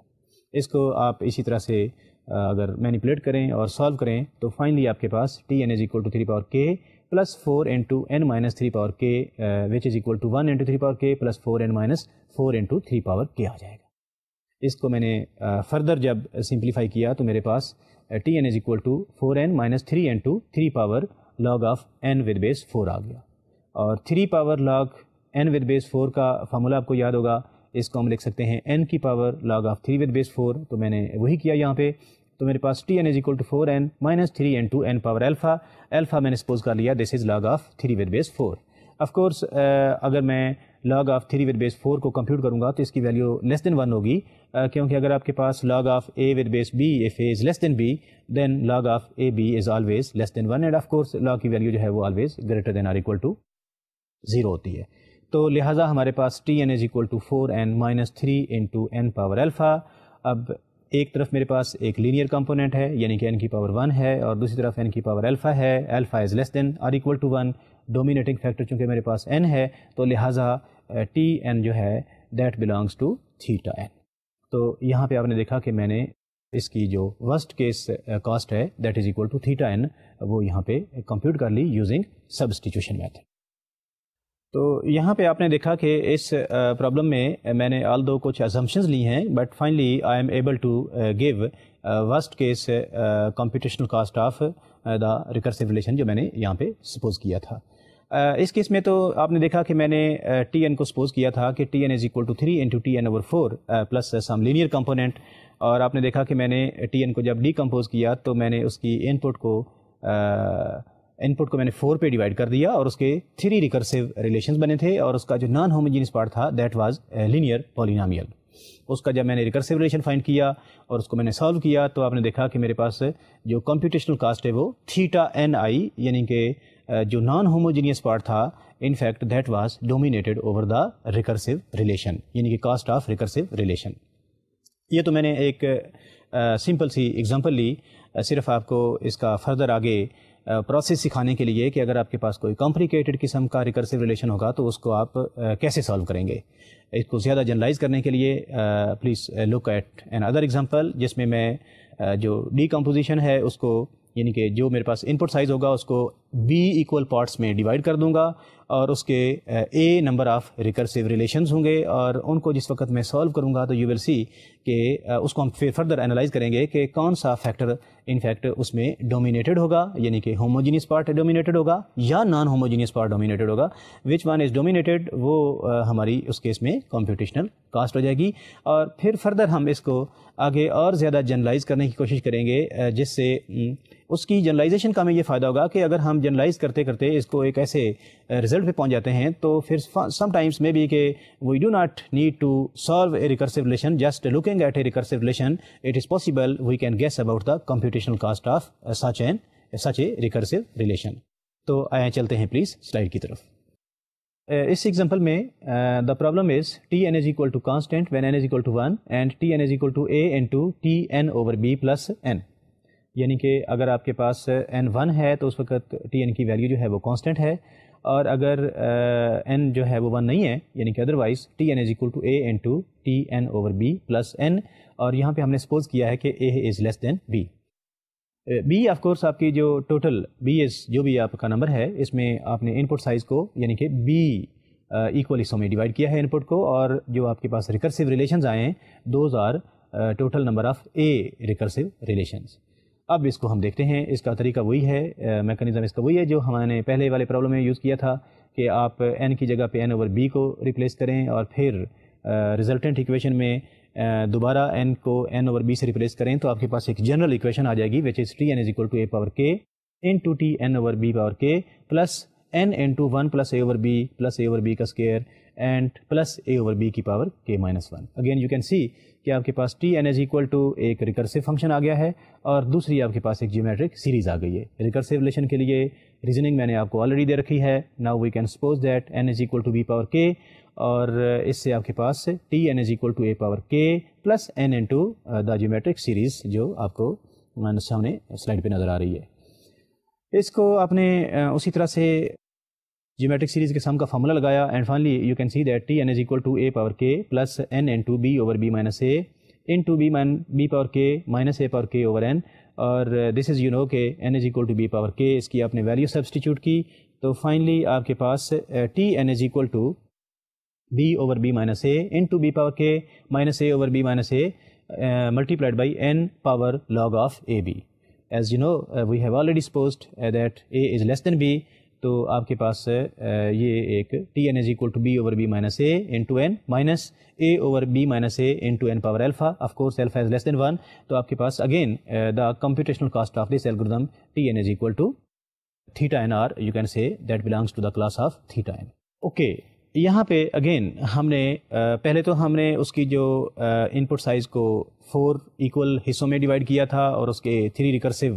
اس کو آپ اسی طرح سے اگر مینیپولیٹ کریں اور سالو کریں تو فائنلی آپ کے پاس T N is equal to 3 power کے plus 4 into n minus 3 power K which is equal to 1 into 3 power کے plus 4n minus 4 into 3 power K آ جائے گا. اس کو میں نے فردر جب سمپلیفائی کیا تو میرے پاس T N is equal to 4n minus 3 into 3 power log of n with base 4 آ گیا. اور 3 power log n with base 4 کا فارمولا آپ کو یاد ہوگا. اس کو ہم لکھ سکتے ہیں n کی power log of 3 with base 4. تو میں نے وہی کیا یہاں پہ. تو میرے پاس T N is equal to 4n minus 3 into n power alpha. Alpha میں نے سپوز کر لیا this is log of 3 with base 4. Of course اگر میں لاگ آف 3 ود بیس 4 کو کمپیوٹ کروں گا تو اس کی ویلیو لیس دین 1 ہوگی کیونکہ اگر آپ کے پاس log of a with base b if a is less than b then log of a b is always less than 1 and of course log کی ویلیو جو ہے وہ always greater than or equal to 0 ہوتی ہے. تو لہٰذا ہمارے پاس T N is equal to 4n minus 3 into n power alpha. اب ایک طرف میرے پاس ایک لینئر کمپوننٹ ہے یعنی کہ n کی پاور 1 ہے اور دوسری طرف n کی پاور الفا ہے. Alpha is less than or equal to 1. Dominating factor چونکہ میرے پاس n ہے تو لہٰذا ٹی این جو ہے that belongs to theta n. تو یہاں پہ آپ نے دیکھا کہ میں نے اس کی جو ورسٹ کیس کاسٹ ہے that is equal to theta n وہ یہاں پہ کمپیوٹ کر لی یوزنگ سبسٹیٹیوشن میتھڈ. تو یہاں پہ آپ نے دیکھا کہ اس پرابلم میں نے آل دو کچھ اسمپشنز لی ہیں but finally I am able to give worst case computational cost of the recursive relation جو میں نے یہاں پہ سپوز کیا تھا. اس کیس میں تو آپ نے دیکھا کہ میں نے ٹی این کو سپوز کیا تھا کہ t N is equal to 3 into T n over 4 plus some linear component. اور آپ نے دیکھا کہ میں نے ٹی این کو جب ڈی کمپوز کیا تو میں نے اس کی ان پٹ کو میں نے 4 پہ ڈیوائڈ کر دیا اور اس کے 3 ریکرسیو ریلیشنز بنے تھے اور اس کا جو نان ہوموجینس پارٹ تھا دیٹ واز لینئر پولینومیل. اس کا جب میں نے ریکرسیو ریلیشن فائنڈ کیا اور اس کو میں نے سالو کیا تو آپ نے دیکھا کہ میرے پاس جو کمپیوٹیشنل کاسٹ ہے وہ تھیٹا این آئی یعنی کہ جو نان ہوموجینس پارٹ تھا ان fact that was dominated over the recursive relation یعنی کہ کاسٹ آف ریکرسیو ریلیشن. یہ تو میں نے ایک سمپل سی ایگزامپل لی صرف آپ کو اس کا فردر آگے پروسیس سکھانے کے لیے کہ اگر آپ کے پاس کوئی کمپلیکیٹڈ قسم کا ریکرسیو ریلیشن ہوگا تو اس کو آپ کیسے سالو کریں گے. اس کو زیادہ جنرلائز کرنے کے لیے please look at another example جس میں میں جو ڈی کمپوزیشن ہے اس کو یعنی کہ جو میرے پاس ان پٹ سائز ہوگا اس کو بی ایکول پارٹس میں ڈیوائڈ کر دوں گا اور اس کے a number of recursive relations ہوں گے اور ان کو جس وقت میں سالو کروں گا تو یو ول سی کہ اس کو ہم پھر فردر انالائز کریں گے کہ کون سا فیکٹر ان فیکٹ اس میں ڈومینیٹڈ ہوگا یعنی کہ ہوموجینس پارٹ ڈومینیٹڈ ہوگا یا نان ہوموجینس پارٹ ڈومینیٹڈ ہوگا. وچ ون از ڈومینیٹڈ وہ ہماری اس کیس میں کمپیوٹیشنل کاسٹ ہو جائے گی. اور پھر فردر ہم اس کو آگے اور زیادہ جنرلائز کرنے کی کوشش کریں گے جس سے اس کی جنرلائزیشن کا ہمیں یہ فائدہ ہوگا کہ اگر ہم جنرلائز کرتے کرتے اس کو ایک ایسے رزلٹ پہ پہنچ جاتے ہیں تو پھر سم ٹائمس میں بھی کہ we do not need to solve a recursive relation just looking at a recursive relation it is possible we can guess about the computational cost of such a recursive relation. تو آئیں چلتے ہیں please slide کی طرف. اس example میں the problem is T N is equal to constant when n is equal to 1 and T N is equal to a into T n over b plus n. یعنی کہ اگر آپ کے پاس n 1 ہے تو اس وقت ٹی این کی value جو ہے وہ کانسٹنٹ ہے اور اگر n جو ہے وہ 1 نہیں ہے یعنی کہ otherwise t N is equal to a into T n over b plus n. اور یہاں پہ ہم نے سپوز کیا ہے کہ a is less than b. B of course آپ کی جو ٹوٹل بی از جو بھی آپ کا نمبر ہے اس میں آپ نے ان پٹ سائز کو یعنی کہ بی ایکول حصوں میں ڈیوائڈ کیا ہے ان پٹ کو اور جو آپ کے پاس ریکرسیو ریلیشنز آئے ہیں those are total number of a recursive relations. اب اس کو ہم دیکھتے ہیں. اس کا طریقہ وہی ہے, میکانزم اس کا وہی ہے جو ہم نے پہلے والے پرابلم میں یوز کیا تھا کہ آپ n کی جگہ پہ n/b کو ریپلیس کریں اور پھر ریزلٹنٹ ایکویشن میں دوبارہ n کو n/b سے ریپلیس کریں تو آپ کے پاس ایک جنرل ایکویشن آ جائے گی which is Tn is equal to a power k into Tn/b power k plus n into 1 plus a/b plus a/b کا اسکوائر اینڈ پلس a/b کی power k minus 1. Again you can see کہ آپ کے پاس Tn is equal to ایک recursive function آ گیا ہے اور دوسری آپ کے پاس ایک جیومیٹرک سیریز آ گئی ہے. ریکرسو ریلیشن کے لیے ریزننگ میں نے آپ کو آلریڈی دے رکھی ہے. Now we can suppose that n is equal to b power k اور اس سے آپ کے پاس Tn is equal to a power k plus n into the geometric series جو آپ کو سامنے سلائڈ پہ نظر آ رہی ہے. اس کو آپ نے اسی طرح سے جیومیٹرک سیریز کے سم کا فارمولا لگایا and finally you can see that Tn is equal to a power k plus n into b/b minus a into b power k minus a power k over n اور دس از کہ n is equal to b power k. اس کی آپ نے value substitute کی تو finally آپ کے پاس Tn is equal to b/b minus a into b power k minus a/b minus a multiplied by n power log of ab. As you know, we have already supposed that a is less than b, تو آپ کے پاس یہ ایک Tn is equal to b/b minus a into n minus a/b minus a into n power alpha. Of course, alpha is less than 1. تو آپ کے پاس again the computational cost of this algorithm Tn is equal to theta n, or you can say that belongs to the class of theta n. Okay. یہاں پہ again ہم نے پہلے تو ہم نے اس کی جو ان پٹ سائز کو 4 ایکول حصوں میں ڈیوائڈ کیا تھا اور اس کے 3 ریکرسو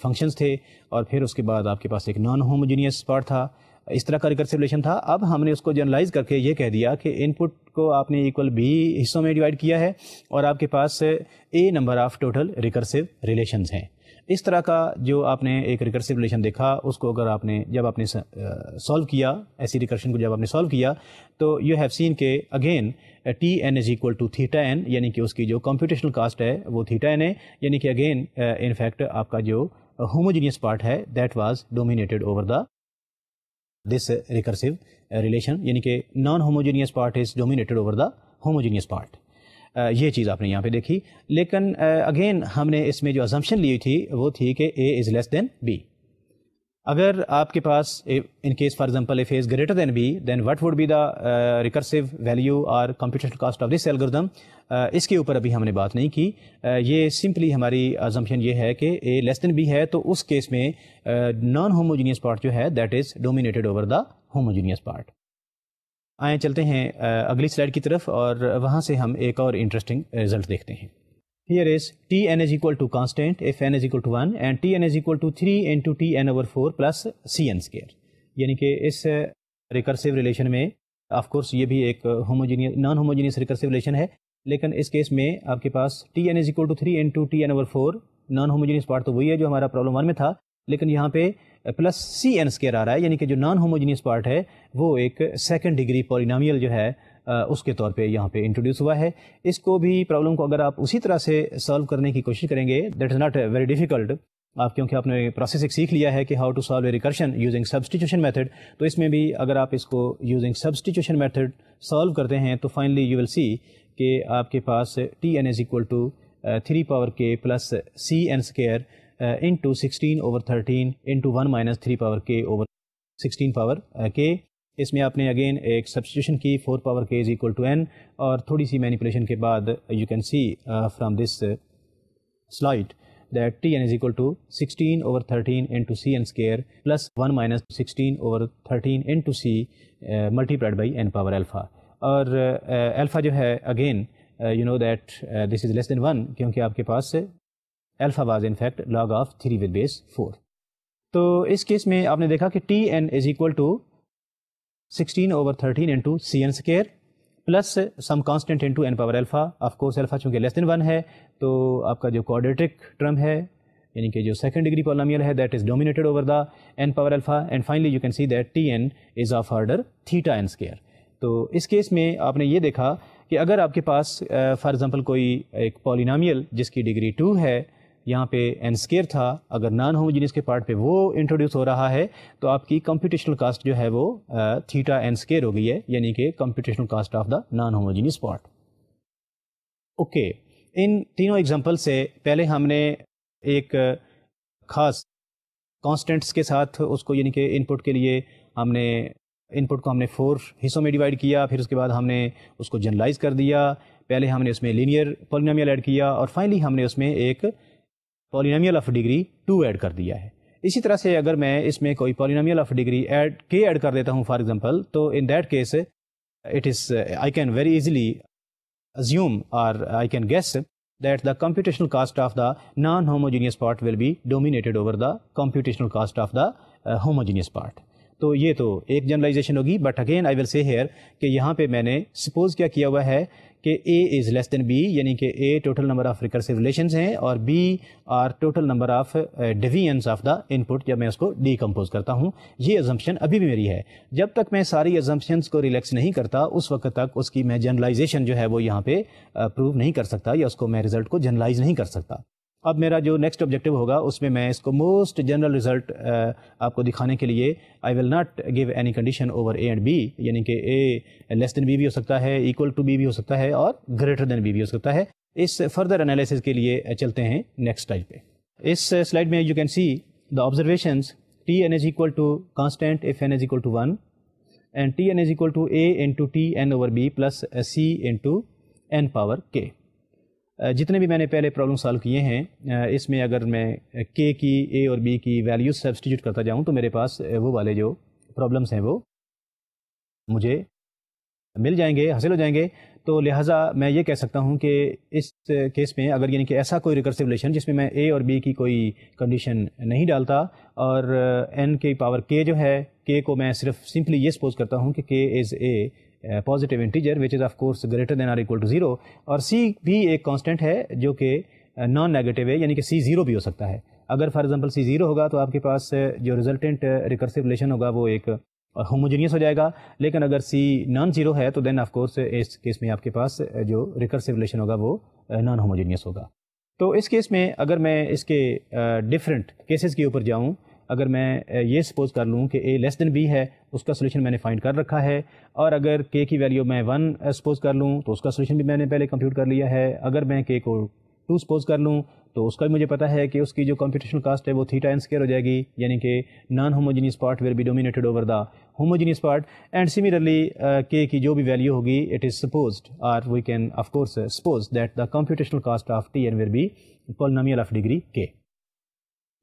فنکشنز تھے اور پھر اس کے بعد آپ کے پاس ایک نان ہوموجینیس پارٹ تھا. اس طرح کا ریکرسو ریلیشن تھا. اب ہم نے اس کو جنرلائز کر کے یہ کہہ دیا کہ ان پٹ کو آپ نے ایکول b حصوں میں ڈیوائڈ کیا ہے اور آپ کے پاس a number of total recursive relations ہیں. اس طرح کا جو آپ نے ایک ریکرسو ریلیشن دیکھا اس کو اگر آپ نے جب آپ نے سالو کیا, ایسی ریکرشن کو جب آپ نے سالو کیا تو یو ہیو سین کہ again Tn is equal to theta n, یعنی کہ اس کی جو کمپیوٹیشنل کاسٹ ہے وہ theta n ہے. یعنی کہ اگین ان فیکٹ آپ کا جو ہوموجینیس پارٹ ہے that was dominated over the this recursive relation, یعنی کہ non homogeneous part is dominated over the homogeneous part. یہ چیز آپ نے یہاں پہ دیکھی. لیکن اگین ہم نے اس میں جو ازمپشن لی تھی وہ تھی کہ a is less than b. اگر آپ کے پاس in case for example if a is greater than b then what would be the recursive value or computational cost of this algorithm. اس کے اوپر ابھی ہم نے بات نہیں کی. یہ سمپلی ہماری ازمپشن یہ ہے کہ a لیس دین b ہے تو اس کیس میں نان ہوموجینیس پارٹ جو ہے that is dominated over the homogeneous part. آئیں چلتے ہیں اگلی سلائڈ کی طرف اور وہاں سے ہم ایک اور انٹرسٹنگ رزلٹ دیکھتے ہیں. Here is Tn is equal to constant if n is equal to 1 and Tn is equal to 3 into Tn/4 plus Cn square. یعنی کہ اس ریکرسو ریلیشن میں آف کورس یہ بھی ایک نان ہوموجینیس ریکرسو ریلیشن ہے لیکن اس کیس میں آپ کے پاس Tn is equal to 3 into Tn/4 naan homogeneous part تو وہی ہے جو ہمارا پرابلم 1 میں تھا لیکن یہاں پہ پلس Cn اسکوائر آ رہا ہے. یعنی کہ جو نان ہوموجینیس پارٹ ہے وہ ایک سیکنڈ ڈگری پولینومیل جو ہے اس کے طور پہ یہاں پہ انٹروڈیوس ہوا ہے. اس کو بھی پرابلم کو اگر آپ اسی طرح سے سالو کرنے کی کوشش کریں گے that is not very difficult. آپ کیونکہ آپ نے پروسیس ایک سیکھ لیا ہے کہ how to solve a recursion using substitution method, تو اس میں بھی اگر آپ اس کو یوزنگ سبسٹیٹیوشن میتھڈ سالو کرتے ہیں تو فائنلی یو ول سی کہ آپ کے پاس Tn is equal to 3 power k plus Cn square into 16 over 13 into 1 minus 3 power k over 16 power k. اس میں آپ نے اگین ایک سبسٹیٹیوشن کی 4 power k is equal to n اور تھوڑی سی مینیپولیشن کے بعد you can C from this slide that Tn is equal to 16 over 13 into Cn square plus 1 minus 16 over 13 into C multiplied by n power alpha. اور alpha جو ہے again you know that this is less than 1 کیونکہ آپ کے پاس alpha was in fact log of 3 with base 4. تو اس case میں آپ نے دیکھا کہ Tn is equal to 16 over 13 into Cn square plus some constant into n power alpha. Of course alpha چونکہ less than 1 ہے تو آپ کا جو quadratic term ہے یعنی کہ جو second degree polynomial ہے that is dominated over the n power alpha and finally you can see that Tn is of order theta n square. تو اس کیس میں آپ نے یہ دیکھا کہ اگر آپ کے پاس فار ایگزامپل کوئی ایک پولینومیل جس کی ڈگری 2 ہے یہاں پہ n اسکیئر تھا, اگر نان ہوموجینس کے پارٹ پہ وہ انٹروڈیوس ہو رہا ہے تو آپ کی کمپیوٹیشنل کاسٹ جو ہے وہ تھیٹا n اسکیئر ہو گئی ہے, یعنی کہ computational cost of the non homogeneous part. Okay, ان تینوں ایگزامپل سے پہلے ہم نے ایک خاص کانسٹنٹس کے ساتھ اس کو، یعنی کہ ان پٹ کے لیے ہم نے ان پٹ کو ہم نے 4 حصوں میں ڈیوائڈ کیا، پھر اس کے بعد ہم نے اس کو جنرلائز کر دیا، پہلے ہم نے اس میں لینئر پولینومیل ایڈ کیا، اور فائنلی ہم نے اس میں ایک پولینومیل آف ڈگری 2 ایڈ کر دیا ہے. اسی طرح سے اگر میں اس میں کوئی پولینومیل آف ڈگری کے ایڈ کر دیتا ہوں فار ایگزامپل، تو in that case it is I can very easily assume or I can guess that the computational cost of the non-homogeneous part will be dominated over the computational cost of the homogeneous part. تو یہ تو ایک generalisation ہوگی، but again I ول سے hair کہ یہاں پہ میں نے سپوز کیا کیا ہوا ہے کہ A is less than B، یعنی کہ A total number of recursive relations ہیں اور B are total number of divisions of the input جب میں اس کو ڈیکمپوز کرتا ہوں. یہ ازمپشن ابھی بھی میری ہے. جب تک میں ساری ازمپشنس کو ریلیکس نہیں کرتا اس وقت تک اس کی میں جنرلائزیشن جو ہے وہ یہاں پہ پروو نہیں کر سکتا، یا اس کو میں رزلٹ کو جنرلائز نہیں کر سکتا. اب میرا جو نیکسٹ آبجیکٹیو ہوگا اس میں میں اس کو موسٹ جنرل رزلٹ آپ کو دکھانے کے لیے I will not give any condition over A and B, یعنی کہ اے لیس دین بی بھی ہو سکتا ہے، ایکول ٹو بی بھی ہو سکتا ہے، اور گریٹر دین بی بھی ہو سکتا ہے. اس فردر انالیسس کے لیے چلتے ہیں نیکسٹ سلائڈ پہ. اس سلائڈ میں you can see the observations t N is equal to constant if n is equal to 1 and T N is equal to a into T n over b plus c into n power k. جتنے بھی میں نے پہلے problem solve کیے ہیں اس میں اگر میں کے کی اے اور بی کی ویلیوز سبسٹیٹیوٹ کرتا جاؤں تو میرے پاس وہ والے جو پرابلمس ہیں وہ مجھے مل جائیں گے، حاصل ہو جائیں گے. تو لہٰذا میں یہ کہہ سکتا ہوں کہ اس کیس میں اگر یعنی کہ ایسا کوئی ریکرسیو ریلیشن جس میں میں اے اور بی کی کوئی کنڈیشن نہیں ڈالتا اور این کی پاور کے جو ہے کے کو میں صرف سمپلی یہ سپوز کرتا ہوں کہ K is a positive integer which is of course greater than or equal to 0، اور سی بھی ایک کانسٹنٹ ہے جو کہ نان نیگیٹو ہے، یعنی کہ سی 0 بھی ہو سکتا ہے. اگر فار ایگزامپل سی 0 ہوگا تو آپ کے پاس جو ریزلٹنٹ ریکرسیو ریلیشن ہوگا وہ ایک ہوموجینیس ہو جائے گا، لیکن اگر سی نان 0 ہے تو دین آف کورس اس کیس میں آپ کے پاس جو ریکرسیو ریلیشن ہوگا وہ نان ہوموجینیس ہوگا. تو اس کیس میں اگر میں اس کے ڈفرینٹ کیسز کے اوپر جاؤں، اگر میں یہ سپوز کر لوں کہ اے لیس دین بی ہے، اس کا سولوشن میں نے فائنڈ کر رکھا ہے، اور اگر کے کی ویلیو میں 1 سپوز کر لوں تو اس کا سولوشن بھی میں نے پہلے کمپیوٹ کر لیا ہے. اگر میں کے کو 2 سپوز کر لوں تو اس کا بھی مجھے پتا ہے کہ اس کی جو کمپیوٹیشنل کاسٹ ہے وہ تھیٹا این اسکوائر ہو جائے گی، یعنی کہ non homogeneous part will be dominated over the homogeneous part. And similarly k کی جو بھی ویلیو ہوگی اٹ از سپوزڈ اور we can of course suppose that the computational cost of T N will be polynomial of degree K.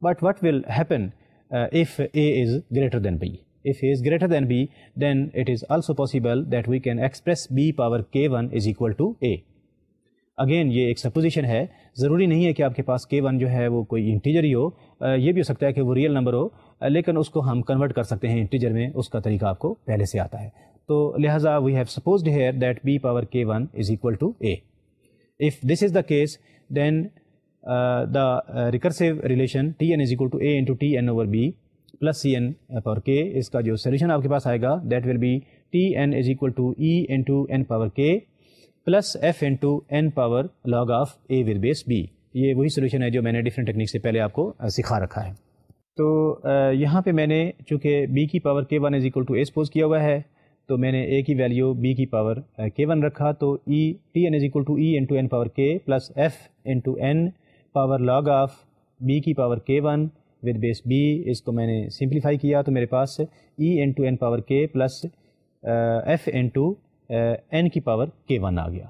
But what will happen if A is greater than B? If A is greater than B, then it is also possible that we can express B power K1 is equal to A. Again یہ ایک supposition ہے، ضروری نہیں ہے کہ آپ کے پاس K1 جو ہے وہ کوئی انٹیجر ہی ہو، یہ بھی ہو سکتا ہے کہ وہ ریئل نمبر ہو، لیکن اس کو ہم کنورٹ کر سکتے ہیں انٹیجر میں، اس کا طریقہ آپ کو پہلے سے آتا ہے. تو لہٰذا we have supposed here that B power K1 is equal to A. If this is the case, then the recursive relation Tn is equal to A into Tn over B plus Cn power k، اس کا جو solution آپ کے پاس آئے گا that will be Tn is equal to E into n power k plus F into n power log of A with base B. یہ وہی solution ہے جو میں نے ڈفرینٹ ٹیکنیک سے پہلے آپ کو سکھا رکھا ہے. تو یہاں پہ میں نے چونکہ B کی power K1 is equal to A suppose کیا ہوا ہے تو میں نے A کی ویلیو B کی پاور K1 رکھا، تو Tn is equal to E into n power k plus F into n power log of B کی power K1 with base B. اس کو میں نے سمپلیفائی کیا تو میرے پاس E into n power k plus F into n کی پاور K1 آ گیا.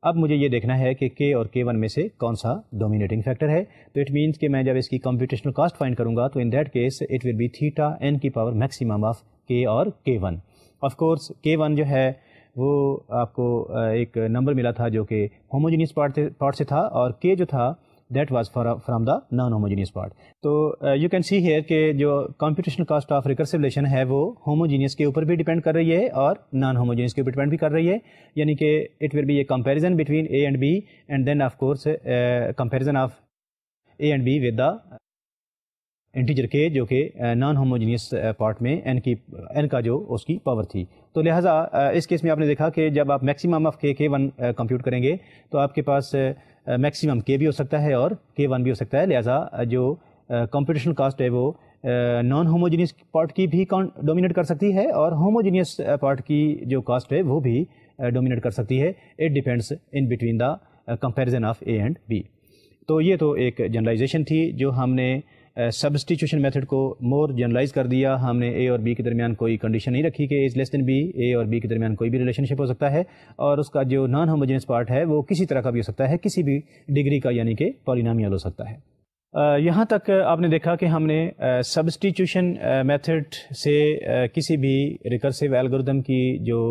اب مجھے یہ دیکھنا ہے کہ K اور K1 میں سے کون سا ڈومینیٹنگ فیکٹر ہے. تو اٹ مینس کہ میں جب اس کی کمپیوٹیشنل کاسٹ فائنڈ کروں گا تو in that case it will be theta n کی پاور میکسیمم آف K اور K1. آف کورس K1 جو ہے وہ آپ کو ایک نمبر ملا تھا جو کہ ہوموجینیس پارٹ سے تھا، اور K جو تھا that was from the naan homogeneous part. تو یو کین سی ہیئر کہ جو computational cost of recursive relation ہے وہ ہوموجینیس کے اوپر بھی ڈیپینڈ کر رہی ہے اور نان ہوموجینیس کے اوپر ڈیپینڈ بھی کر رہی ہے، یعنی کہ it will be a comparison between a and b and then of course comparison of a and b with the integer k جو کہ نان ہوموجینیس پارٹ میں n کا جو اس کی پاور تھی. تو لہٰذا اس کیس میں آپ نے دیکھا کہ جب آپ میکسیمم آف K1 کمپیوٹ کریں گے تو آپ کے پاس میکسیمم K بھی ہو سکتا ہے اور K1 بھی ہو سکتا ہے. لہٰذا جو کمپیوٹیشنل کاسٹ ہے وہ نان ہوموجینیس پارٹ کی بھی ڈومینیٹ کر سکتی ہے اور ہوموجینیس پارٹ کی جو کاسٹ ہے وہ بھی ڈومینیٹ کر سکتی ہے. It depends in between the comparison of A and B. تو یہ تو ایک جنرلائزیشن تھی جو ہم نے سبسٹیچوشن میتھڈ کو مور جنرلائز کر دیا. ہم نے اے اور بی کے درمیان کوئی کنڈیشن نہیں رکھی کہ a is less than be. اے اور بی کے درمیان کوئی بھی ریلیشن شپ ہو سکتا ہے اور اس کا جو نان ہوموجینس پارٹ ہے وہ کسی طرح کا بھی ہو سکتا ہے, کسی بھی ڈگری کا, یعنی کہ پالینومیل ہو سکتا ہے. یہاں تک آپ نے دیکھا کہ ہم نے سبسٹیچوشن میتھڈ سے کسی بھی ریکرسیو الگوریتھم کی جو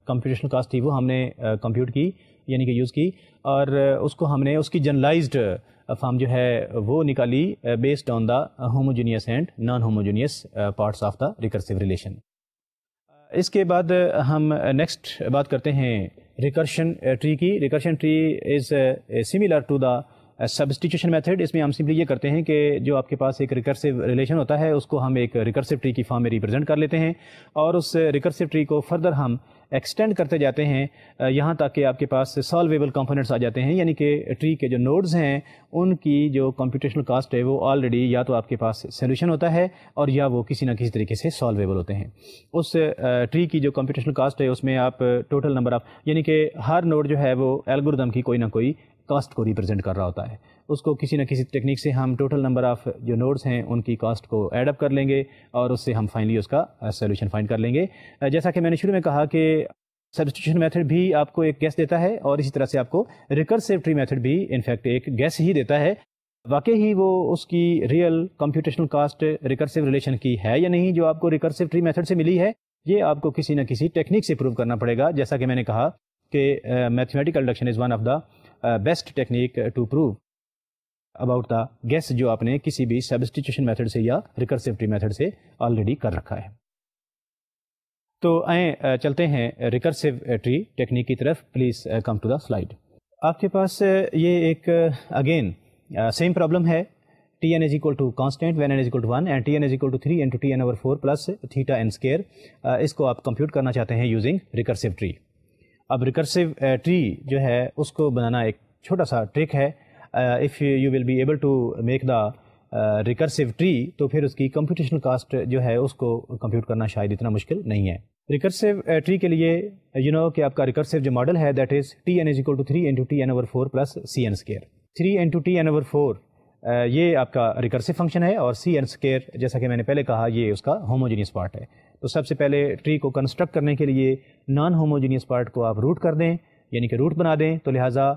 کمپیوٹیشنل کاسٹ تھی وہ ہم نے کمپیوٹ کی, یعنی کہ یوز کی, اور اس کو ہم نے اس کی جنرلائزڈ فارم جو ہے وہ نکالی based on the homogeneous and non homogeneous parts of the recursive relation. اس کے بعد ہم نیکسٹ بات کرتے ہیں ریکرشن ٹری کی. Recursion tree is similar to the substitution method. اس میں ہم سمپلی یہ کرتے ہیں کہ جو آپ کے پاس ایک ریکرسیو ریلیشن ہوتا ہے اس کو ہم ایک ریکرسیو ٹری کی فارم میں ریپرزینٹ کر لیتے ہیں اور اس ریکرسیو ٹری کو فردر ہم ایکسٹینڈ کرتے جاتے ہیں یہاں تک کہ آپ کے پاس سالویبل کمپوننٹس آ جاتے ہیں, یعنی کہ ٹری کے جو نوڈز ہیں ان کی جو کمپیوٹیشنل کاسٹ ہے وہ آلریڈی یا تو آپ کے پاس سولوشن ہوتا ہے اور یا وہ کسی نہ کسی طریقے سے سالویبل ہوتے ہیں. اس ٹری کی جو کمپیوٹیشنل کاسٹ ہے اس میں آپ ٹوٹل نمبر آف, یعنی کہ ہر نوڈ جو ہے وہ الگوریتھم کی کوئی نہ کوئی کاسٹ کو ریپرزینٹ کر رہا ہوتا ہے. اس کو کسی نہ کسی ٹیکنیک سے ہم ٹوٹل نمبر آف جو نوڈز ہیں ان کی کاسٹ کو ایڈ اپ کر لیں گے اور اس سے ہم فائنلی اس کا سولوشن فائنڈ کر لیں گے. جیسا کہ میں نے شروع میں کہا کہ سبسٹیٹیوشن میتھڈ بھی آپ کو ایک گیس دیتا ہے اور اسی طرح سے آپ کو ریکرسیو ٹری میتھڈ بھی انفیکٹ ایک گیس ہی دیتا ہے. واقعی ہی وہ اس کی real computational cost recursive relation کی ہے یا نہیں جو آپ کو ریکرسیو ٹری میتھڈ سے ملی ہے, یہ آپ کو کسی نہ کسی ٹیکنیک سے پروو کرنا پڑے گا. جیسا کہ میں نے کہا کہ mathematical deduction is one of the best technique to prove about the guess جو آپ نے کسی بھی سبسٹیٹیوشن میتھڈ سے یا ریکرسیو ٹری میتھڈ سے آلریڈی کر رکھا ہے. تو آئیں چلتے ہیں ریکرسیو ٹری ٹیکنیک کی طرف. Please come to the slide. آپ کے پاس یہ ایک اگین سیم پرابلم ہے. T N is equal to constant when n is equal to 1 and T N is equal to 3 into T n over 4 plus theta n square. اس کو آپ compute کرنا چاہتے ہیں یوزنگ ریکرسیو ٹری. اب recursive tree جو ہے اس کو بنانا ایک چھوٹا سا ٹرک ہے. If you will be able to make the recursive tree تو پھر اس کی کمپیوٹیشنل کاسٹ جو ہے اس کو کمپیوٹ کرنا شاید اتنا مشکل نہیں ہے. ریکرسیو ٹری کے لیے کہ آپ کا ریکرسیو جو ماڈل ہے that is T N is equal to 3 into T n over 4 plus c n square. 3 into T n over 4 یہ آپ کا ریکرسیو فنکشن ہے اور سی این اسکیئر جیسا کہ میں نے پہلے کہا یہ اس کا ہوموجینیس پارٹ ہے. تو سب سے پہلے ٹری کو کنسٹرکٹ کرنے کے لیے نان ہوموجینیس پارٹ کو آپ روٹ کر دیں, یعنی کہ روٹ بنا دیں. تو لہٰذا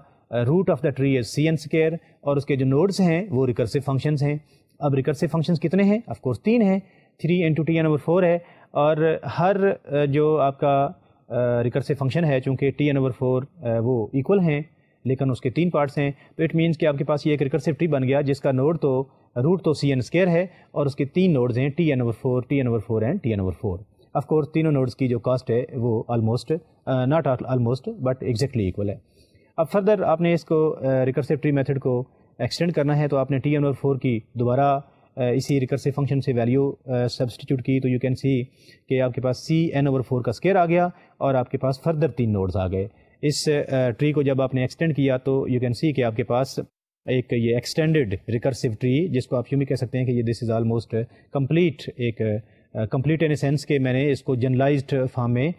root of the tree is c n square اور اس کے جو نوڈس ہیں وہ ریکرسیو فنکشنز ہیں. اب ریکرسیو فنکشنز کتنے ہیں؟ آف کورس 3 ہیں. 3 انٹو ٹی این اوور 4 ہے اور ہر جو آپ کا ریکرسیو فنکشن ہے چونکہ ٹی این اوور 4 وہ ایکول ہیں لیکن اس کے 3 پارٹس ہیں تو اٹ مینس کہ آپ کے پاس یہ ایک ریکرسیو ٹری بن گیا جس کا نوڈ تو روٹ تو سی این اسکیئر ہے اور اس کے 3 نوڈز ہیں t n over 4, t n over 4 and T n over 4. Of course تینوں نوڈز کی جو کاسٹ ہے وہ almost not almost but exactly equal ہے. اب فردر آپ نے اس کو ریکرسیو ٹری میتھڈ کو ایکسٹینڈ کرنا ہے تو آپ نے ٹی این اوور 4 کی دوبارہ اسی ریکرسیو فنکشن سے ویلیو سبسٹیٹیوٹ کی تو یو کین سی کہ آپ کے پاس سی این اوور 4 کا اسکیئر آ گیا اور آپ کے پاس فردر 3 نوڈز آ گئے. اس ٹری کو جب آپ نے ایکسٹینڈ کیا تو یو کین سی کہ آپ کے پاس ایک یہ ایکسٹینڈیڈ ریکرسیو ٹری جس کو آپ یوں بھی کہہ سکتے ہیں کہ یہ دس از آلموسٹ کمپلیٹ ایک کمپلیٹ ان سینس کہ میں نے اس کو جنرلائزڈ فارم میں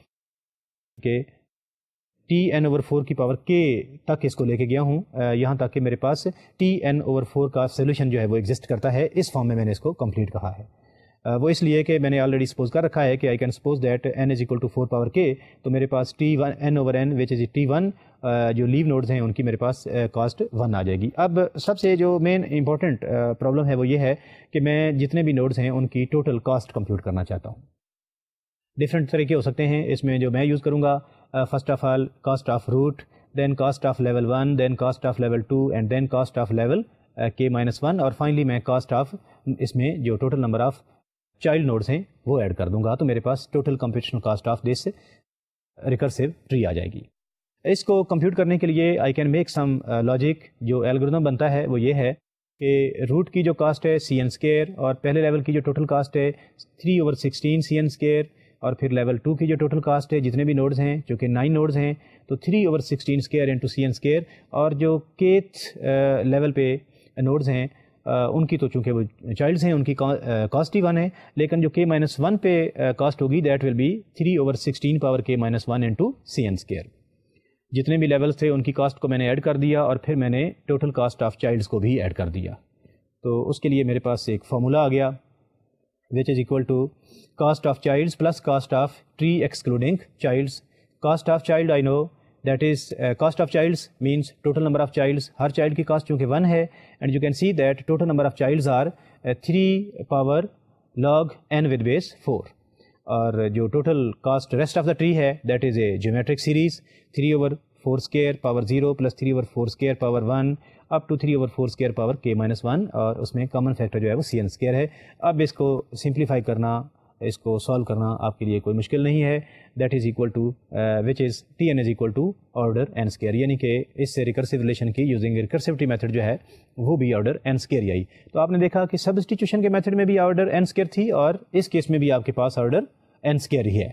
کہ ٹی این اوور 4 کی پاور کے تک اس کو لے کے گیا ہوں یہاں تک کہ میرے پاس ٹی این اوور 4 کا سولوشن جو ہے وہ ایگزسٹ کرتا ہے. اس فارم میں نے اس کو کمپلیٹ کہا ہے. وہ اس لیے کہ میں نے آلریڈی سپوز کر رکھا ہے کہ I can suppose that n is equal to 4 power k. تو میرے پاس T one n over n which is T one جو لیو نوڈز ہیں ان کی میرے پاس کاسٹ 1 آ جائے گی. اب سب سے جو مین امپورٹنٹ پرابلم ہے وہ یہ ہے کہ میں جتنے بھی نوڈز ہیں ان کی ٹوٹل کاسٹ کمپیوٹ کرنا چاہتا ہوں. ڈفرینٹ طریقے ہو سکتے ہیں. اس میں جو میں یوز کروں گا first of all cost of root, then cost of level 1, then cost of level 2 and then cost of level k-1 اور فائنلی میں کاسٹ آف اس میں جو total number of child nodes ہیں وہ ایڈ کر دوں گا. تو میرے پاس total computational cost of this recursive tree آ جائے گی. اس کو کمپیوٹ کرنے کے لیے I can make some logic. جو الگوریتھم بنتا ہے وہ یہ ہے کہ روٹ کی جو کاسٹ ہے سی این اسکیئر اور پہلے لیول کی جو ٹوٹل کاسٹ ہے 3/16 سی این اسکیئر اور پھر لیول 2 کی جو ٹوٹل کاسٹ ہے جتنے بھی نوڈز ہیں جو کہ 9 نوڈز ہیں تو 3/16 square into c n square اور جو kth لیول پہ نوڈز ہیں ان کی تو چونکہ وہ چائلڈز ہیں ان کی کاسٹ ہی 1 ہے لیکن جو k-1 پہ کاسٹ ہوگی that will be 3/16 power k-1 into c n square. جتنے بھی لیولس تھے ان کی کاسٹ کو میں نے ایڈ کر دیا اور پھر میں نے ٹوٹل کاسٹ آف چائلڈس کو بھی ایڈ کر دیا. تو اس کے لیے میرے پاس ایک فارمولا آ گیا which is equal to cost of childs plus cost of tree excluding childs. Cost of child I know that is cost of childs means total number of childs. ہر چائلڈ کی کاسٹ چونکہ 1 ہے and you can see that total number of childs are 3 power log n with base 4. اور جو total cost rest of the tree ہے that is a geometric series 3/4 square power 0 plus 3/4 square power 1 up to 3/4 square power k-1 اور اس میں common factor جو ہے وہ cn square ہے. اب اس کو سمپلیفائی کرنا, اس کو سالو کرنا آپ کے لیے کوئی مشکل نہیں ہے. That is equal to which is Tn is equal to order n square, یعنی کہ اس سے ریکرسو ریلیشن کی یوزنگ ریکرسیوٹی میتھڈ جو ہے وہ بھی آرڈر n اسکوائر ہی آئی. تو آپ نے دیکھا کہ سبسٹیٹیوشن کے میتھڈ میں بھی آرڈر n اسکوائر تھی اور اس کیس میں بھی آپ کے پاس آرڈر n اسکوائر ہی ہے.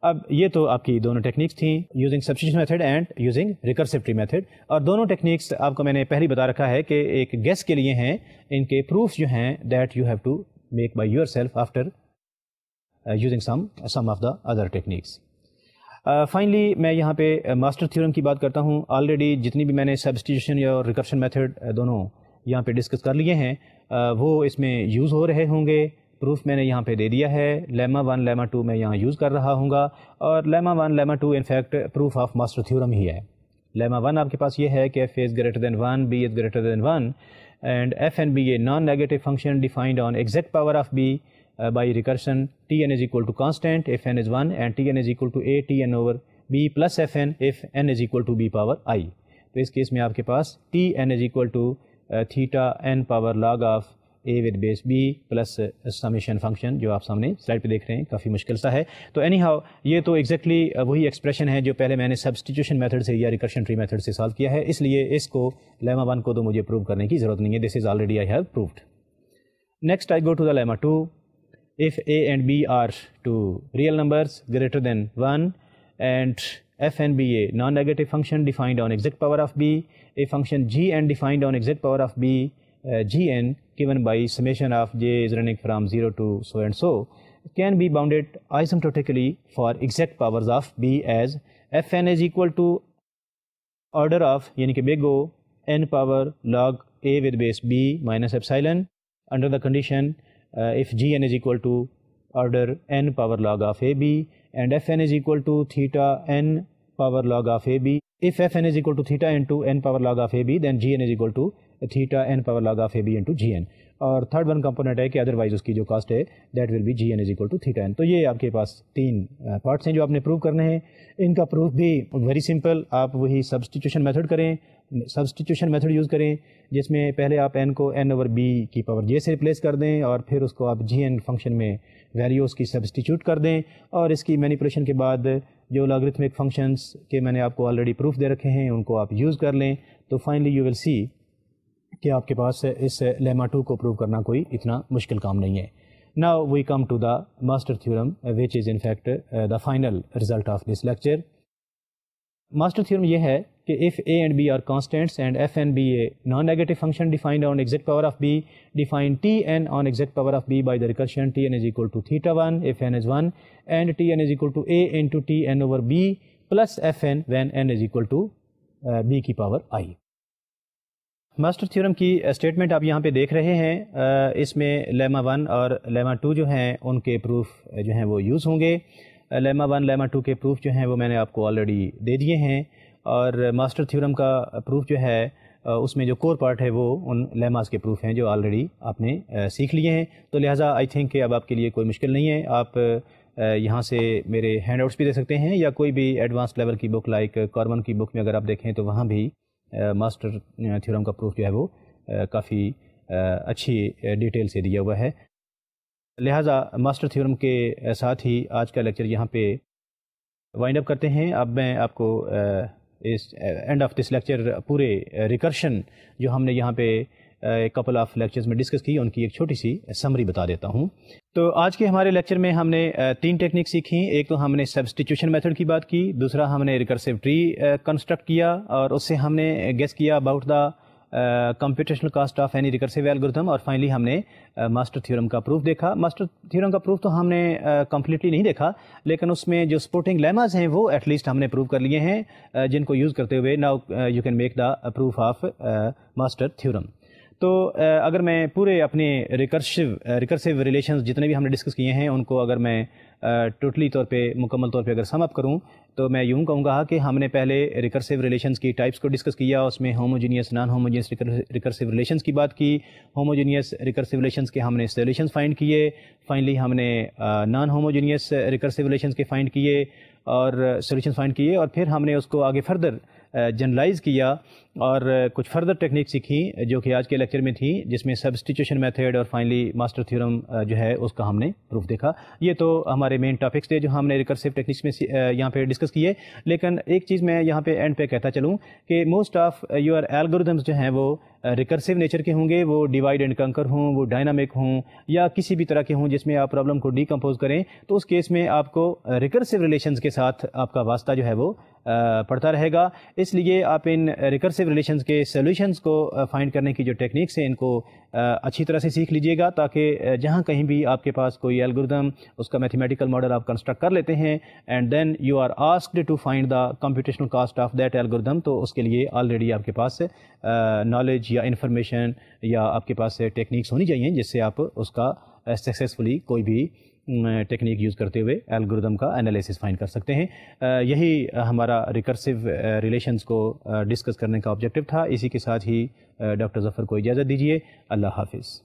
اب یہ تو آپ کی دونوں ٹیکنیکس تھیں, using substitution method and using ریکرسیوٹی method. اور دونوں ٹیکنیکس آپ کو میں نے پہلے بتا رکھا ہے کہ ایک گیس کے لیے ہیں, ان کے پروفs جو ہیں that you have to make by yourself after using some of the other techniques. Finally میں یہاں پہ ماسٹر تھیورم کی بات کرتا ہوں. آلریڈی جتنی بھی میں نے سبسٹیٹیوشن یا ریکرشن میتھڈ دونوں یہاں پہ ڈسکس کر لیے ہیں وہ اس میں یوز ہو رہے ہوں گے. پروف میں نے یہاں پہ دے دیا ہے, لیما 1 لیما 2 میں یہاں یوز کر رہا ہوں گا, اور lemma 1 lemma 2 in fact proof of master theorem ہی ہے. لیما 1 آپ کے پاس یہ ہے کہ f is greater than 1 b is greater than 1 and f and b a non negative function defined on exact power of b by recursion. T N is equal to constant if n is 1 and T N is equal to a T n over b plus f n if n is equal to b power i. تو اس case میں آپ کے پاس T N is equal to theta n power log of a with base b plus summation function جو آپ سامنے slide پہ دیکھ رہے ہیں, کافی مشکل سا ہے. تو اینی ہاؤ یہ تو ایگزیکٹلی وہی ایکسپریشن ہے جو پہلے میں نے سبسٹیٹیوشن میتھڈ سے یا ریکرشن ٹری میتھڈ سے سالو کیا ہے, اس لیے اس کو لیما 1 کو تو مجھے پروو کرنے کی ضرورت نہیں ہے. This is already I have proved. Next I go to the lemma 2. if a and b are two real numbers greater than 1 and f and b a non-negative function defined on exact power of b, a function gn defined on exact power of b, gn given by summation of j is running from 0 to so and so, can be bounded asymptotically for exact powers of b as fn is equal to order of yani ki big O n power log a with base b minus epsilon under the condition if gn is equal to order n power log of ab and fn is equal to theta n power log of ab. If fn is equal to theta into n power log of ab then gn is equal to theta n power log of ab into gn. اور third one component ہے کہ otherwise اس کی جو cost ہے that will be g n is equal to theta n. تو یہ آپ کے پاس 3 پارٹس ہیں جو آپ نے پروو کرنے ہیں. ان کا پروف بھی ویری سمپل, آپ وہی سبسٹیٹیوشن میتھڈ کریں, سبسٹیٹیوشن میتھڈ یوز کریں جس میں پہلے آپ n کو n اوور b کی پاور j سے ریپلیس کر دیں اور پھر اس کو آپ جی این فنکشن میں ویلیوز کی سبسٹیٹیوٹ کر دیں اور اس کی مینیپولیشن کے بعد جو لاگرتھمک فنکشنس کے میں نے آپ کو آلریڈی پروف دے رکھے ہیں ان کو آپ یوز کر لیں. تو فائنلی یو ول سی کہ آپ کے پاس اس لیما 2 کو پروو کرنا کوئی اتنا مشکل کام نہیں ہے. Now we come to the master theorem which is in fact the final result of this lecture. Master theorem یہ ہے کہ if a and b are constants and f and b a non-negative function defined on exact power of b, define Tn on exact power of b by the recursion Tn is equal to theta 1 if n is 1 and Tn is equal to a into Tn over b plus fn when n is equal to b کی power i. Master theorem کی statement آپ یہاں پہ دیکھ رہے ہیں. اس میں Lima 1 اور لیما 2 جو ہیں ان کے پروف جو ہیں وہ یوز ہوں گے. لیما 1 لیما 2 کے پروف جو ہیں وہ میں نے آپ کو آلریڈی دے دیے ہیں اور ماسٹر تھیورم کا پروف جو ہے اس میں جو کور پارٹ ہے وہ ان لیماز کے پروف ہیں جو آلریڈی آپ نے سیکھ لیے ہیں. تو لہٰذا آئی تھنک کہ اب آپ کے لیے کوئی مشکل نہیں ہے. آپ یہاں سے میرے ہینڈ آؤٹس بھی دے سکتے ہیں یا کوئی بھی ایڈوانس لیول کی بک لائک کاربن کی بک میں اگر آپ دیکھیں تو وہاں بھی ماسٹر تھیورم کا پروف جو ہے وہ کافی اچھی ڈیٹیل سے دیا ہوا ہے. لہٰذا ماسٹر تھیورم کے ساتھ ہی آج کا لیکچر یہاں پہ وائنڈ اپ کرتے ہیں. اب میں آپ کو اس اینڈ آف دس لیکچر پورے ریکرشن جو ہم نے یہاں پہ کپل آف لیکچرز میں ڈسکس کی ان کی ایک چھوٹی سی سمری بتا دیتا ہوں. تو آج کے ہمارے لیکچر میں ہم نے 3 ٹیکنیک سیکھی. ایک تو ہم نے سبسٹیٹیوشن میتھڈ کی بات کی, دوسرا ہم نے ریکرسیو ٹری کنسٹرکٹ کیا اور اس سے ہم نے گیس کیا about the computational cost of any recursive algorithm, اور فائنلی ہم نے ماسٹر تھیورم کا پروف دیکھا. ماسٹر تھیورم کا پروف تو ہم نے کمپلیٹلی نہیں دیکھا، لیکن اس میں جو سپورٹنگ لیماز ہیں وہ ایٹ لیسٹ ہم نے پروو کر لیے ہیں، جن کو یوز کرتے ہوئے now you can make the proof of master theorem. تو اگر میں پورے اپنے ریکرسیو ریلیشنز جتنے بھی ہم نے ڈسکس کیے ہیں ان کو اگر میں ٹوٹلی طور پہ مکمل طور پہ اگر سم اپ کروں تو میں یوں کہوں گا کہ ہم نے پہلے ریکرسیو ریلیشنز کی ٹائپس کو ڈسکس کیا، اس میں homogeneous non homogeneous recursive relations کی بات کی. ہوموجینیس ریکرسیو ریلیشنز کے ہم نے سولوشنز فائنڈ کیے. فائنلی ہم نے نان ہوموجینیس ریکرسیو ریلیشنز کے فائنڈ کیے اور سولوشنز فائنڈ کیے، اور پھر ہم نے اس کو آگے فردر جنرلائز کیا اور کچھ فردر ٹیکنیک سیکھی جو کہ آج کے لیکچر میں تھی، جس میں سبسٹیٹیوشن میتھڈ اور فائنلی ماسٹر تھیورم جو ہے اس کا ہم نے پروف دیکھا. یہ تو ہمارے مین ٹاپکس تھے جو ہم نے ریکرسیو ٹیکنیکس میں یہاں پہ ڈسکس کیے. لیکن ایک چیز میں یہاں پہ اینڈ پہ کہتا چلوں کہ موسٹ آف یور الگوریتھمز جو ہیں وہ ریکرسیو نیچر کے ہوں گے، وہ ڈیوائڈ اینڈ کنکر ہوں، وہ ڈائنامک ہوں، یا کسی بھی طرح کے ہوں جس میں آپ پرابلم کو ڈیکمپوز کریں. تو اس کیس میں آپ کو ریکرسیو ریلیشنز کے ساتھ آپ کا واسطہ جو ہے وہ پڑتا رہے گا. اس لیے آپ ان ریکرسیو ریلیشنز کے سولوشنز کو فائنڈ کرنے کی جو ٹیکنیکس ہیں ان کو اچھی طرح سے سیکھ لیجیے گا، تاکہ جہاں کہیں بھی آپ کے پاس کوئی الگوریتھم اس کا میتھمیٹیکل ماڈل آپ کنسٹرکٹ کر لیتے ہیں and then you are asked to find the computational cost of that algorithm, تو اس کے لیے آلریڈی آپ کے پاس نالج یا انفارمیشن یا آپ کے پاس ٹیکنیکس ہونی چاہیے جس سے آپ اس کا سکسیزفلی کوئی بھی ٹیکنیک یوز کرتے ہوئے الگوریتھم کا انالیسس فائنڈ کر سکتے ہیں. یہی ہمارا ریکرسیو ریلیشنز کو ڈسکس کرنے کا آبجیکٹیو تھا. اسی کے ساتھ ہی ڈاکٹر ظفر کو اجازت دیجیے. اللہ حافظ.